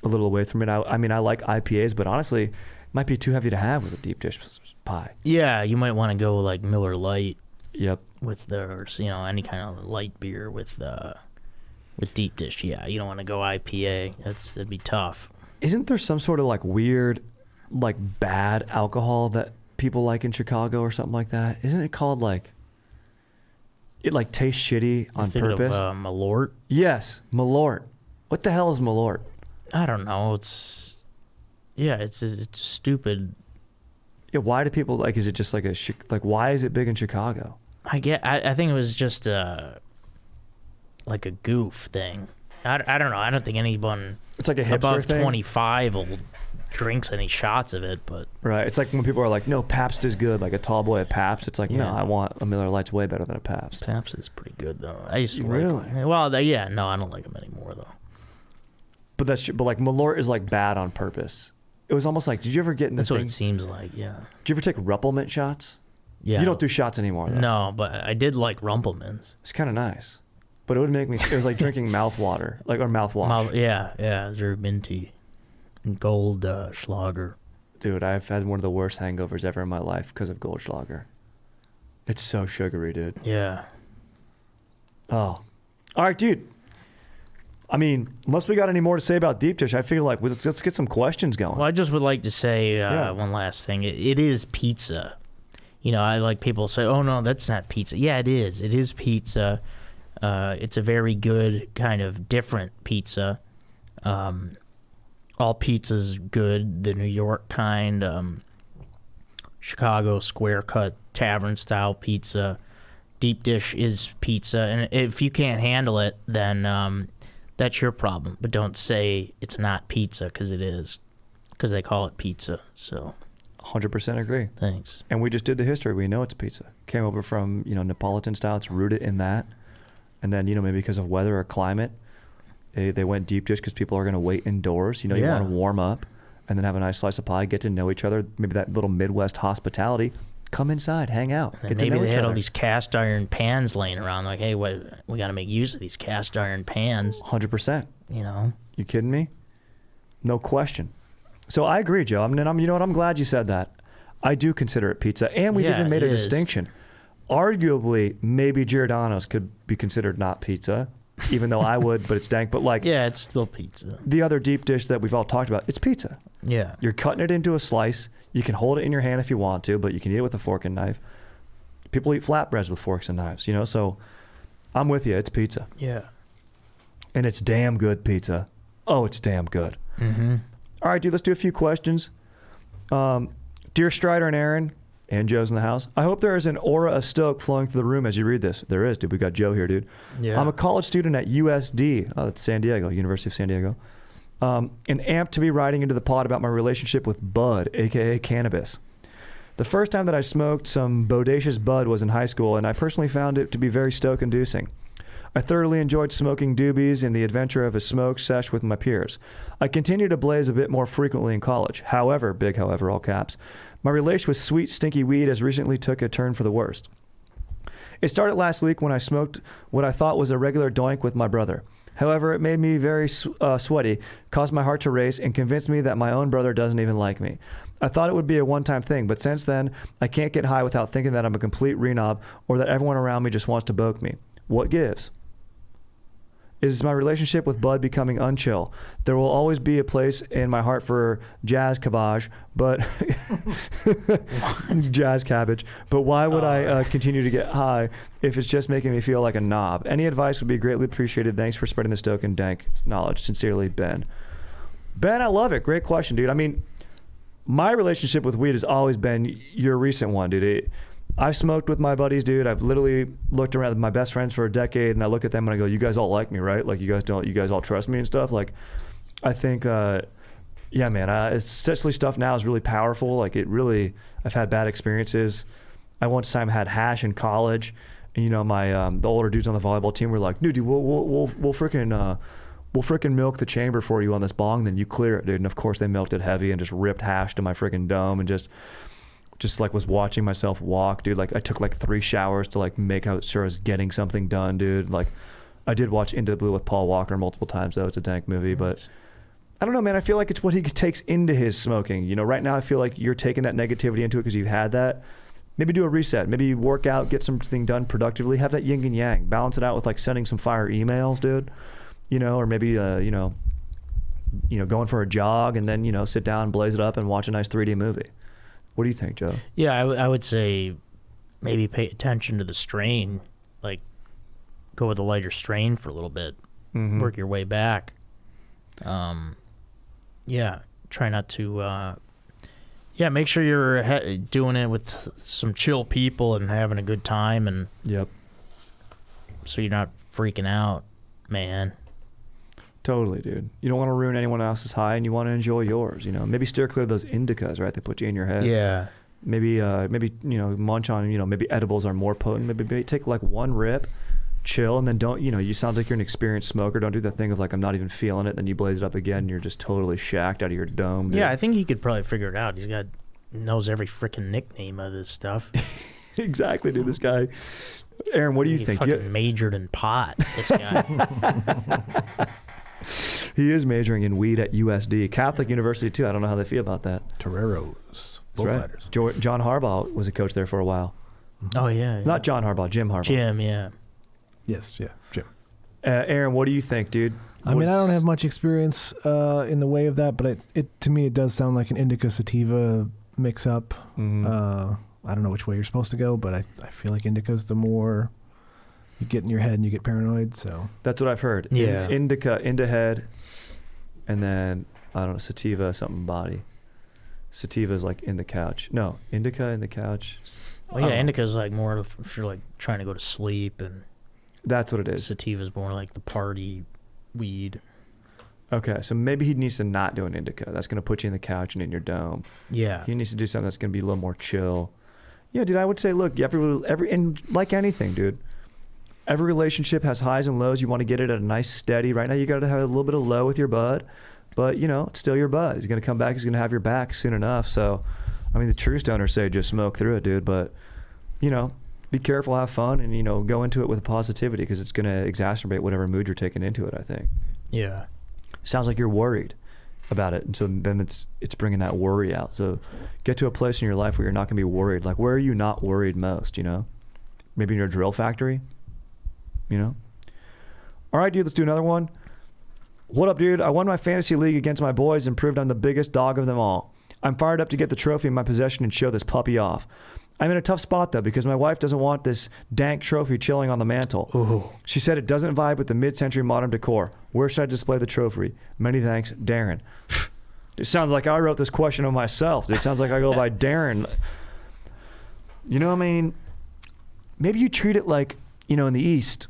little away from it. I mean, I like IPAs, but honestly, it might be too heavy to have with a deep dish pie. Yeah, you might want to go like Miller Lite. Yep. With any kind of light beer with deep dish. Yeah, you don't want to go IPA. That'd be tough. Isn't there some sort of like weird, like bad alcohol that people like in Chicago or something like that? Isn't it called like? It like tastes shitty on purpose. Of, Malort. Yes, Malort. What the hell is Malort? I don't know. It's stupid. Yeah, why do people like? Is it just like why is it big in Chicago? I think it was just like a goof thing. I don't know. I don't think anyone it's like a hipster above thing? 25 will drinks any shots of it, but right. It's like when people are like, "No, Pabst is good." Like a tall boy at Pabst. It's like, no, I want a Miller Lite's way better than a Pabst. Pabst is pretty good though. I used to really. Well, no, I don't like them anymore though. But like Malort is like bad on purpose. It was almost like, did you ever get in the That's thing? what it seems like. Yeah. Did you ever take Ruppelmint shots? Yeah. You don't do shots anymore, though. No, but I did like Rumpelmans. It's kind of nice. But it would make me... It was like drinking mouth water. Or mouthwash. Yeah. They're minty. And Gold Schlager. Dude, I've had one of the worst hangovers ever in my life because of Goldschlager. It's so sugary, dude. Yeah. Oh. All right, dude. I mean, unless we got any more to say about deep dish, I feel like let's get some questions going. Well, I just would like to say one last thing. It is pizza. You know, I like people say, "Oh no, that's not pizza." Yeah, it is. It is pizza. It's a very good kind of different pizza. all pizza's good. The New York kind, Chicago square cut tavern style pizza, deep dish is pizza, and if you can't handle it, then that's your problem. But don't say it's not pizza, because it is, because they call it pizza. So 100% agree. Thanks. And we just did the history. We know it's pizza. Came over from, Neapolitan style. It's rooted in that. And then, maybe because of weather or climate, they went deep dish because people are going to wait indoors. You want to warm up and then have a nice slice of pie, get to know each other. Maybe that little Midwest hospitality. Come inside, hang out. And maybe they had all these cast iron pans laying around. Like, hey, we got to make use of these cast iron pans. 100%. You kidding me? No question. So I agree, Joe. I'm glad you said that. I do consider it pizza, and we've even made a distinction. Arguably, maybe Giordano's could be considered not pizza, even though I would, but it's dank. But it's still pizza. The other deep dish that we've all talked about, it's pizza. Yeah. You're cutting it into a slice. You can hold it in your hand if you want to, but you can eat it with a fork and knife. People eat flatbreads with forks and knives, so I'm with you. It's pizza. Yeah. And it's damn good pizza. Oh, it's damn good. Mm-hmm. All right, dude, let's do a few questions. Dear Strider and Aaron, and Joe's in the house, I hope there is an aura of stoke flowing through the room as you read this. There is, dude. We got Joe here, dude. Yeah. I'm a college student at USD. Oh, that's San Diego, University of San Diego. And amped to be writing into the pod about my relationship with bud, a.k.a. cannabis. The first time that I smoked some bodacious bud was in high school, and I personally found it to be very stoke-inducing. I thoroughly enjoyed smoking doobies and the adventure of a smoke sesh with my peers. I continued to blaze a bit more frequently in college. However, big however, all caps, my relation with sweet, stinky weed has recently took a turn for the worst. It started last week when I smoked what I thought was a regular doink with my brother. However, it made me very sweaty, caused my heart to race, and convinced me that my own brother doesn't even like me. I thought it would be a one-time thing, but since then, I can't get high without thinking that I'm a complete renob or that everyone around me just wants to boke me. What gives? Is my relationship with bud becoming unchill? There will always be a place in my heart for jazz cabbage, but jazz cabbage. But why would I continue to get high if it's just making me feel like a knob? Any advice would be greatly appreciated. Thanks for spreading the stoke and dank knowledge. Sincerely, Ben. Ben, I love it. Great question, dude. My relationship with weed has always been your recent one, dude. I've smoked with my buddies, dude. I've literally looked around with my best friends for a decade, and I look at them and I go, you guys all like me, right? Like, you guys all trust me and stuff. Like, I think, yeah, man, especially stuff now is really powerful. Like, I've had bad experiences. I once time had hash in college, and, my, the older dudes on the volleyball team were like, dude, we'll freaking milk the chamber for you on this bong, then you clear it, dude. And of course they milked it heavy and just ripped hash to my freaking dome and just like was watching myself walk, dude. Like, I took like 3 showers to like make sure I was getting something done, dude. Like, I did watch Into the Blue with Paul Walker multiple times, though. It's a dank movie, but I don't know, man. I feel like it's what he takes into his smoking. Right now I feel like you're taking that negativity into it because you've had that. Maybe do a reset. Maybe work out, get something done productively. Have that yin and yang. Balance it out with like sending some fire emails, dude. Or maybe, going for a jog and then, sit down, blaze it up and watch a nice 3D movie. What do you think, Joe? Yeah, I would say maybe pay attention to the strain. Like, go with a lighter strain for a little bit. Mm-hmm. Work your way back. Yeah, try not to... make sure you're doing it with some chill people and having a good time. And yep. So you're not freaking out, man. Totally, dude. You don't want to ruin anyone else's high, and you want to enjoy yours. Maybe steer clear of those indicas, right? They put you in your head. Yeah. Maybe munch on. Maybe edibles are more potent. Maybe take like one rip, chill, and then don't. You sound like you're an experienced smoker. Don't do that thing of like I'm not even feeling it. Then you blaze it up again, and you're just totally shacked out of your dome. Dude. Yeah, I think he could probably figure it out. Knows every freaking nickname of this stuff. Exactly, dude. This guy. Aaron, what do you think? Fucking majored in pot. This guy. He is majoring in weed at USD. Catholic University, too. I don't know how they feel about that. Toreros. Bullfighters. Right. John Harbaugh was a coach there for a while. Oh, yeah. Not John Harbaugh, Jim Harbaugh. Jim, yeah. Yes, yeah, Jim. Aaron, what do you think, dude? I don't have much experience in the way of that, but it to me, it does sound like an indica sativa mix-up. Mm-hmm. I don't know which way you're supposed to go, but I feel like indica's the more... You get in your head and you get paranoid, so... That's what I've heard. Yeah. Indica, into head, and then I don't know, sativa something body. Sativa is like in the couch. No, indica in the couch. Well, yeah, indica is like more of if you're like trying to go to sleep, and that's what it is. Sativa is more like the party weed. Okay, so maybe he needs to not do an indica. That's going to put you in the couch and in your dome. Yeah. He needs to do something that's going to be a little more chill. Yeah, dude, I would say, look, every and like anything, dude, every relationship has highs and lows. You want to get it at a nice steady. Right now, you got to have a little bit of low with your bud, but, you know, it's still your bud. He's going to come back. He's going to have your back soon enough. So, I mean, the true stoners say just smoke through it, dude, but, you know, be careful, have fun, and, you know, go into it with positivity because it's going to exacerbate whatever mood you're taking into it, I think. Yeah. Sounds like you're worried about it, and so then it's bringing that worry out. So get to a place in your life where you're not going to be worried. Like, where are you not worried most, you know? Maybe in your drill factory, you know? All right, dude, let's do another one. What up, dude? I won my fantasy league against my boys and proved I'm the biggest dog of them all. I'm fired up to get the trophy in my possession and show this puppy off. I'm in a tough spot, though, because my wife doesn't want this dank trophy chilling on the mantle. Ooh. She said it doesn't vibe with the mid-century modern decor. Where should I display the trophy? Many thanks, Darren. It sounds like I wrote this question of myself. It sounds like I go by Darren. You know what I mean? Maybe you treat it like, you know, in the East.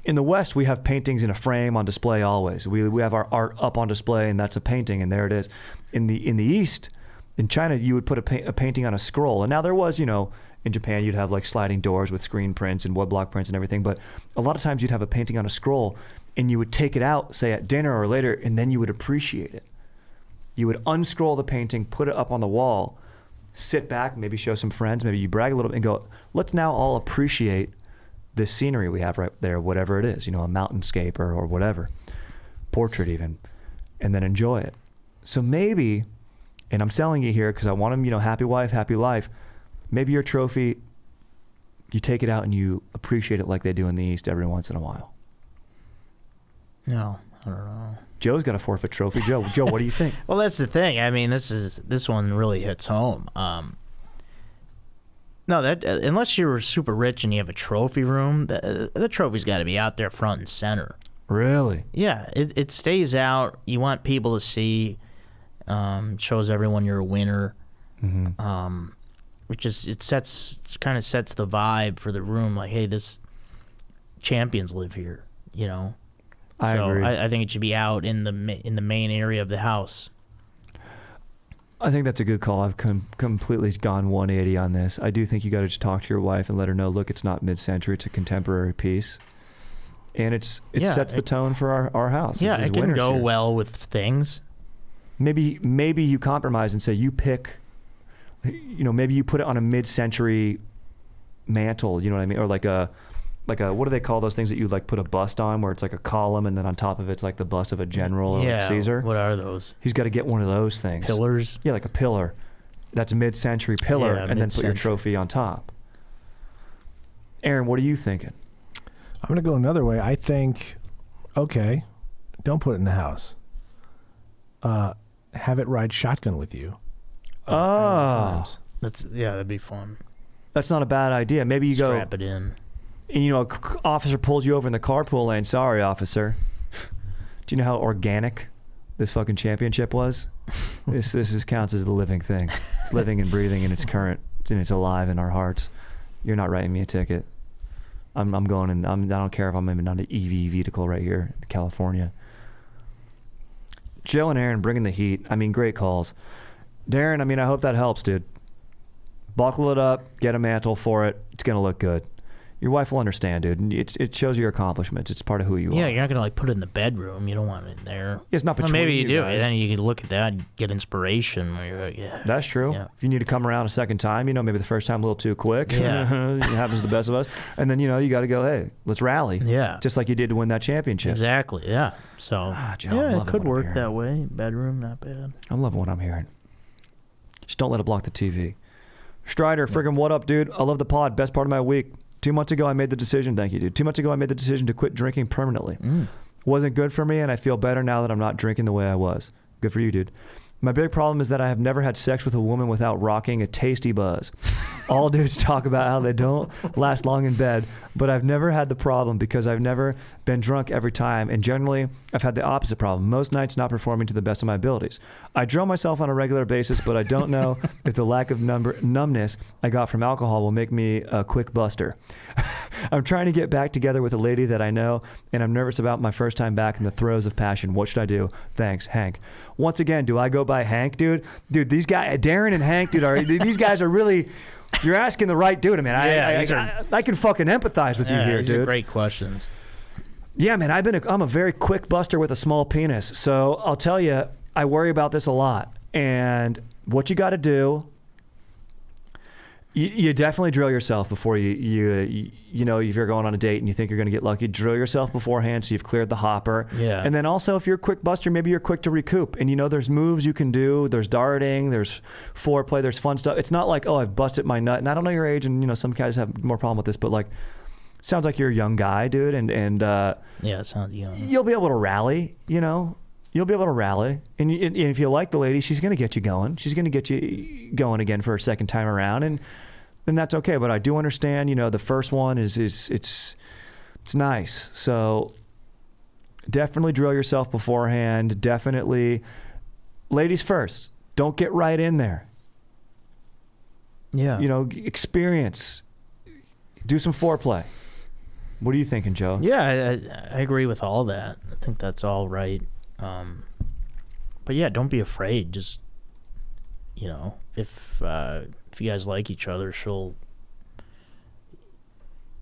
In the West, we have paintings in a frame on display always. We have our art up on display, and that's a painting, and there it is. In the East... In China, you would put a painting on a scroll. And now there was, you know, in Japan, you'd have like sliding doors with screen prints and woodblock prints and everything. But a lot of times you'd have a painting on a scroll and you would take it out, say at dinner or later, and then you would appreciate it. You would unscroll the painting, put it up on the wall, sit back, maybe show some friends, maybe you brag a little bit and go, let's now all appreciate this scenery we have right there, whatever it is, you know, a mountainscape or whatever, portrait even, and then enjoy it. So maybe... And I'm selling you here because I want them, you know, happy wife, happy life. Maybe your trophy, you take it out and you appreciate it like they do in the East every once in a while. No, I don't know. Joe's got a forfeit trophy. Joe, what do you think? Well, that's the thing. I mean, this one really hits home. No, that unless you're super rich and you have a trophy room, the trophy's got to be out there front and center. Really? Yeah, it stays out. You want people to see. Shows everyone you're a winner, which is it kind of sets the vibe for the room. Like, hey, this champions live here, you know. I agree. I think it should be out in the main area of the house. I think that's a good call. I've completely gone 180 on this. I do think you got to just talk to your wife and let her know. Look, it's not mid-century; it's a contemporary piece, and it sets the tone for our house. Yeah, it can go well with things. Maybe you compromise and say you pick, you know, maybe you put it on a mid-century mantle, you know what I mean? Or like a, what do they call those things that you like put a bust on where it's like a column and then on top of it's like the bust of a general or Caesar? What are those? He's got to get one of those things. Pillars? Yeah, like a pillar. That's a mid-century pillar and then put your trophy on top. Aaron, what are you thinking? I'm going to go another way. I think, okay, don't put it in the house. Have it ride shotgun with you. That'd be fun. That's not a bad idea. Maybe you strap it in. And, you know, an officer pulls you over in the carpool lane. Sorry, officer. Do you know how organic this fucking championship was? This counts as the living thing. It's living and breathing, and it's current, and it's alive in our hearts. You're not writing me a ticket. I'm going, and I don't care if I'm even on an EV vehicle right here in California. Joe and Aaron bringing the heat. I mean, great calls. Darren, I mean, I hope that helps, dude. Buckle it up. Get a mantle for it. It's going to look good. Your wife will understand, dude. It shows your accomplishments. It's part of who you are. Yeah, you're not going to, like, put it in the bedroom. You don't want it in there. It's not between maybe you do. Guys. Then you can look at that and get inspiration. Where you're like, yeah. That's true. Yeah. If you need to come around a second time, you know, maybe the first time a little too quick. Yeah. It happens to the best of us. And then, you know, you got to go, hey, let's rally. Yeah. Just like you did to win that championship. Exactly, yeah. So, Joe, it could work that way. Bedroom, not bad. I'm loving what I'm hearing. Just don't let it block the TV. Strider, friggin' what up, dude? I love the pod. Best part of my week. 2 months ago, I made the decision. Thank you, dude. 2 months ago, I made the decision to quit drinking permanently. Wasn't good for me, and I feel better now that I'm not drinking the way I was. Good for you, dude. My big problem is that I have never had sex with a woman without rocking a tasty buzz. All dudes talk about how they don't last long in bed, but I've never had the problem because I've never been drunk every time, and generally I've had the opposite problem. Most nights not performing to the best of my abilities. I drill myself on a regular basis, but I don't know if the lack of numbness I got from alcohol will make me a quick buster. I'm trying to get back together with a lady that I know, and I'm nervous about my first time back in the throes of passion. What should I do? Thanks, Hank. Once again, do I go by Hank, dude? Dude, these guys, Darren and Hank, dude, these guys are really... You're asking the right dude, man. I can fucking empathize with you here, these dude. are great questions. Yeah, man. I'm a very quick buster with a small penis. So I'll tell you, I worry about this a lot. And what you got to do, you definitely drill yourself before you know, if you're going on a date and you think you're going to get lucky, drill yourself beforehand so you've cleared the hopper. Yeah. And then also, if you're a quick buster, maybe you're quick to recoup. And you know, there's moves you can do. There's darting. There's foreplay. There's fun stuff. It's not like, oh, I've busted my nut. And I don't know your age, and you know, some guys have more problem with this, but like, sounds like you're a young guy, dude. And yeah, it sounds young. You'll be able to rally. You know. You'll be able to rally. And if you like the lady, she's going to get you going. She's going to get you going again for a second time around. And that's okay. But I do understand, you know, the first one is it's nice. So definitely drill yourself beforehand. Definitely, ladies first. Don't get right in there. Yeah. You know, experience. Do some foreplay. What are you thinking, Joe? Yeah, I agree with all that. I think that's all right. But yeah, don't be afraid. Just, you know, if you guys like each other, she'll,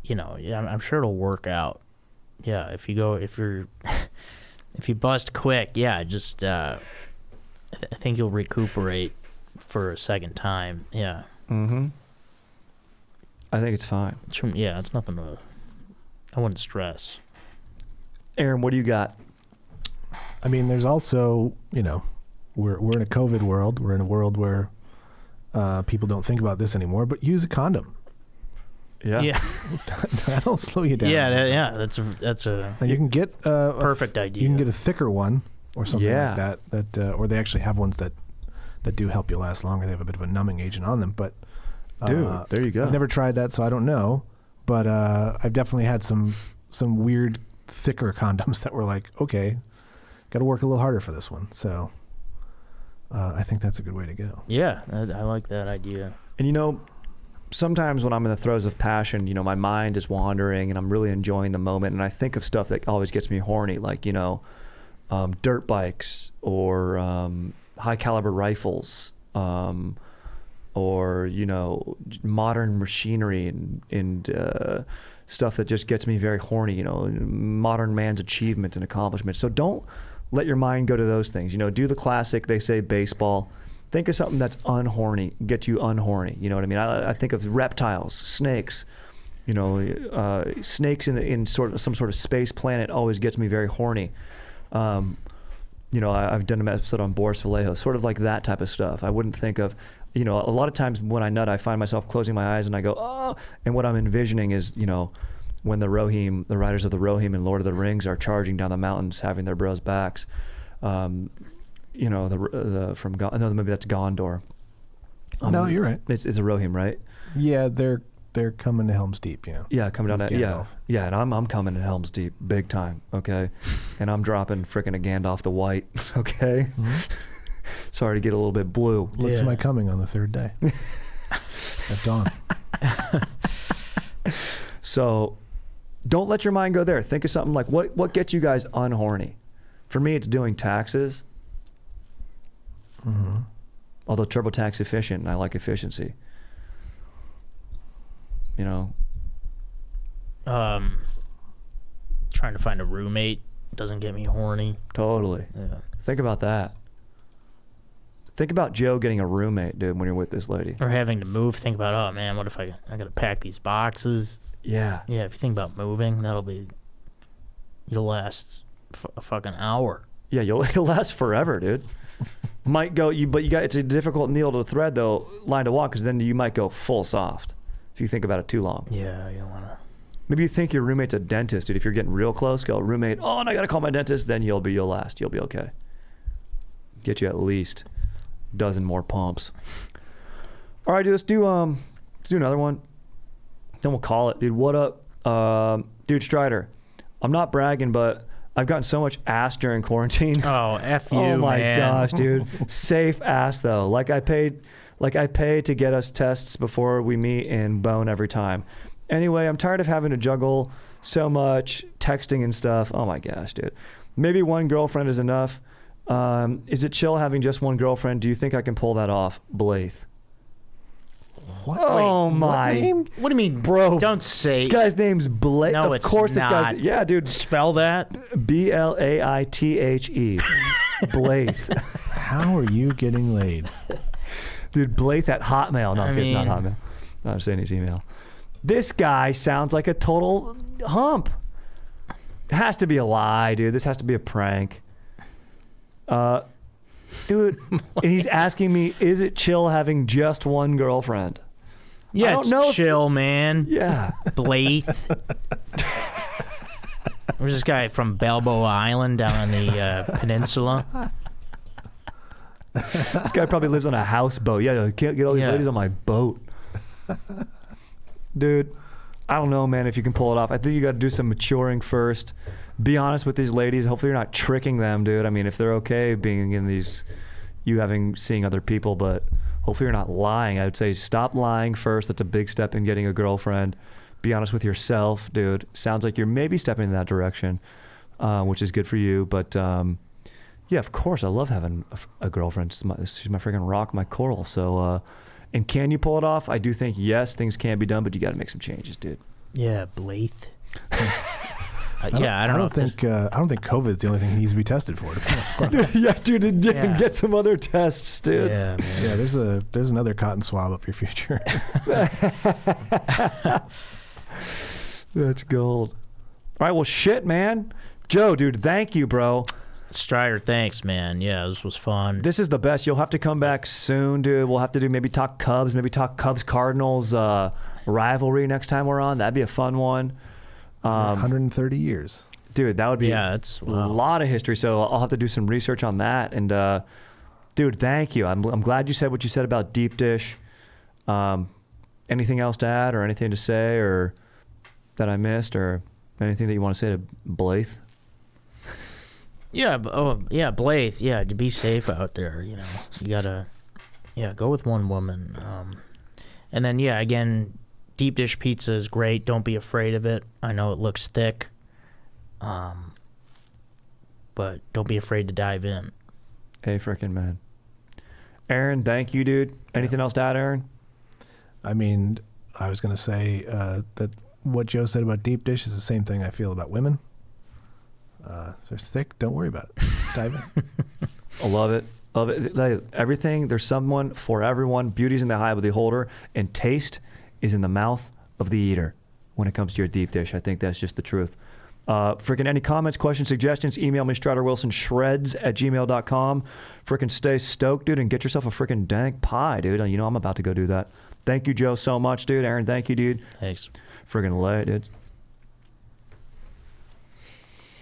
you know, yeah, I'm sure it'll work out. Yeah, if you bust quick, yeah, just, I think you'll recuperate for a second time. Yeah. Mm-hmm. I think it's fine. Yeah, it's nothing I wouldn't stress. Aaron, what do you got? I mean, there's also, you know, we're in a COVID world. We're in a world where people don't think about this anymore, but use a condom. Yeah. That'll slow you down. Yeah, that's a and you can get a perfect idea. You can get a thicker one or something like Yeah. that, or they actually have ones that do help you last longer. They have a bit of a numbing agent on them, but Dude, there you go. I've never tried that, so I don't know, but I've definitely had some weird thicker condoms that were like, okay, got to work a little harder for this one. So I think that's a good way to go. Yeah, I like that idea. And you know, sometimes when I'm in the throes of passion, you know, my mind is wandering and I'm really enjoying the moment, and I think of stuff that always gets me horny, like, you know, dirt bikes or high caliber rifles, or, you know, modern machinery and stuff that just gets me very horny, you know, modern man's achievements and accomplishments. So don't let your mind go to those things. You know, do the classic, they say baseball. Think of something that's unhorny, get you unhorny. You know what I mean? I think of reptiles, snakes. You know, snakes in sort of some sort of space planet always gets me very horny. You know, I've done an episode on Boris Vallejo, sort of like that type of stuff. I wouldn't think of, you know, a lot of times when I nut, I find myself closing my eyes and I go, oh, and what I'm envisioning is, you know, when the riders of the Rohirrim in Lord of the Rings are charging down the mountains, having their bros' backs. You know, no, maybe that's Gondor. No, you're right. It's a Rohirrim, right? Yeah, they're coming to Helm's Deep. Yeah. Yeah, coming down that. Yeah, and I'm coming to Helm's Deep big time. Okay, and I'm dropping frickin' a Gandalf the White. Okay. Mm-hmm. Sorry to get a little bit blue. Look to my coming on the third day at dawn. So, don't let your mind go there. Think of something like what gets you guys unhorny. For me, it's doing taxes. Mm-hmm. Although TurboTax efficient, and I like efficiency. You know. Trying to find a roommate doesn't get me horny. Totally. Yeah. Think about that. Think about Joe getting a roommate, dude, when you're with this lady. Or having to move. Think about, oh man, what if I got to pack these boxes? Yeah. Yeah, if you think about moving, you'll last a fucking hour. Yeah, you'll last forever, dude. Might go, it's a difficult needle to thread though, line to walk, because then you might go full soft if you think about it too long. Yeah, you don't want to. Maybe you think your roommate's a dentist, dude. If you're getting real close, go roommate. Oh, and I gotta call my dentist. Then you'll last. You'll be okay. Get you at least dozen more pumps. All right, dude, let's do another one. Then we'll call it, dude. What up, dude? Strider, I'm not bragging, but I've gotten so much ass during quarantine. Oh, F you, oh my man. gosh, dude. Safe ass though. Like I paid to get us tests before we meet and bone every time. Anyway, I'm tired of having to juggle so much texting and stuff. Oh my gosh, dude. Maybe one girlfriend is enough. Is it chill having just one girlfriend? Do you think I can pull that off? Blythe. What? Oh Wait, my. What do you mean, bro? Don't say. This guy's name's Blythe. No, of course, not. this guy's. Yeah, dude. Spell that. Blaithe. Blythe. How are you getting laid? Dude, Blythe at Hotmail. No, it's not Hotmail. No, I'm saying his email. This guy sounds like a total hump. It has to be a lie, dude. This has to be a prank. Dude, and he's asking me, is it chill having just one girlfriend? Yeah, I don't know chill, man. Yeah. Blythe. Where's this guy from Balboa Island down on the peninsula? This guy probably lives on a houseboat. Yeah, I can't get all these ladies on my boat. Dude, I don't know, man, if you can pull it off. I think you got to do some maturing first. Be honest with these ladies. Hopefully you're not tricking them, dude. I mean, if they're okay being in these, seeing other people, but hopefully you're not lying. I would say stop lying first. That's a big step in getting a girlfriend. Be honest with yourself, dude. Sounds like you're maybe stepping in that direction, which is good for you. But yeah, of course, I love having a girlfriend. She's my freaking rock, my coral. So, and can you pull it off? I do think, yes, things can be done, but you got to make some changes, dude. Yeah, Blythe. I don't think COVID is the only thing he needs to be tested for. Dude, get some other tests, dude. Yeah, man. Yeah, there's another cotton swab up your future. That's gold. All right, well, shit, man. Joe, dude, thank you, bro. Strider, thanks, man. Yeah, this was fun. This is the best. You'll have to come back soon, dude. We'll have to maybe talk Cubs, Cardinals rivalry next time we're on. That'd be a fun one. 130 years. Dude, that would be it's a lot of history. So I'll have to do some research on that. And dude, thank you. I'm glad you said what you said about deep dish. Anything else to add or anything to say or that I missed or anything that you want to say to Blythe? Yeah, Blythe. Yeah, to be safe out there, you gotta, go with one woman. And then, again, deep dish pizza is great. Don't be afraid of it. I know it looks thick, but don't be afraid to dive in. Hey, frickin' man. Aaron, thank you, dude. Anything else to add, Aaron? I mean, I was going to say that what Joe said about deep dish is the same thing I feel about women. If it's thick, don't worry about it. Dive in. I love it. Love it. Like, everything, there's someone for everyone. Beauty's in the eye of the beholder, and taste is in the mouth of the eater when it comes to your deep dish. I think that's just the truth. Freaking any comments, questions, suggestions, email me, StriderWilsonShreds@gmail.com. Freaking stay stoked, dude, and get yourself a freaking dank pie, dude. I'm about to go do that. Thank you, Joe, so much, dude. Aaron, thank you, dude. Thanks. Freaking late, dude.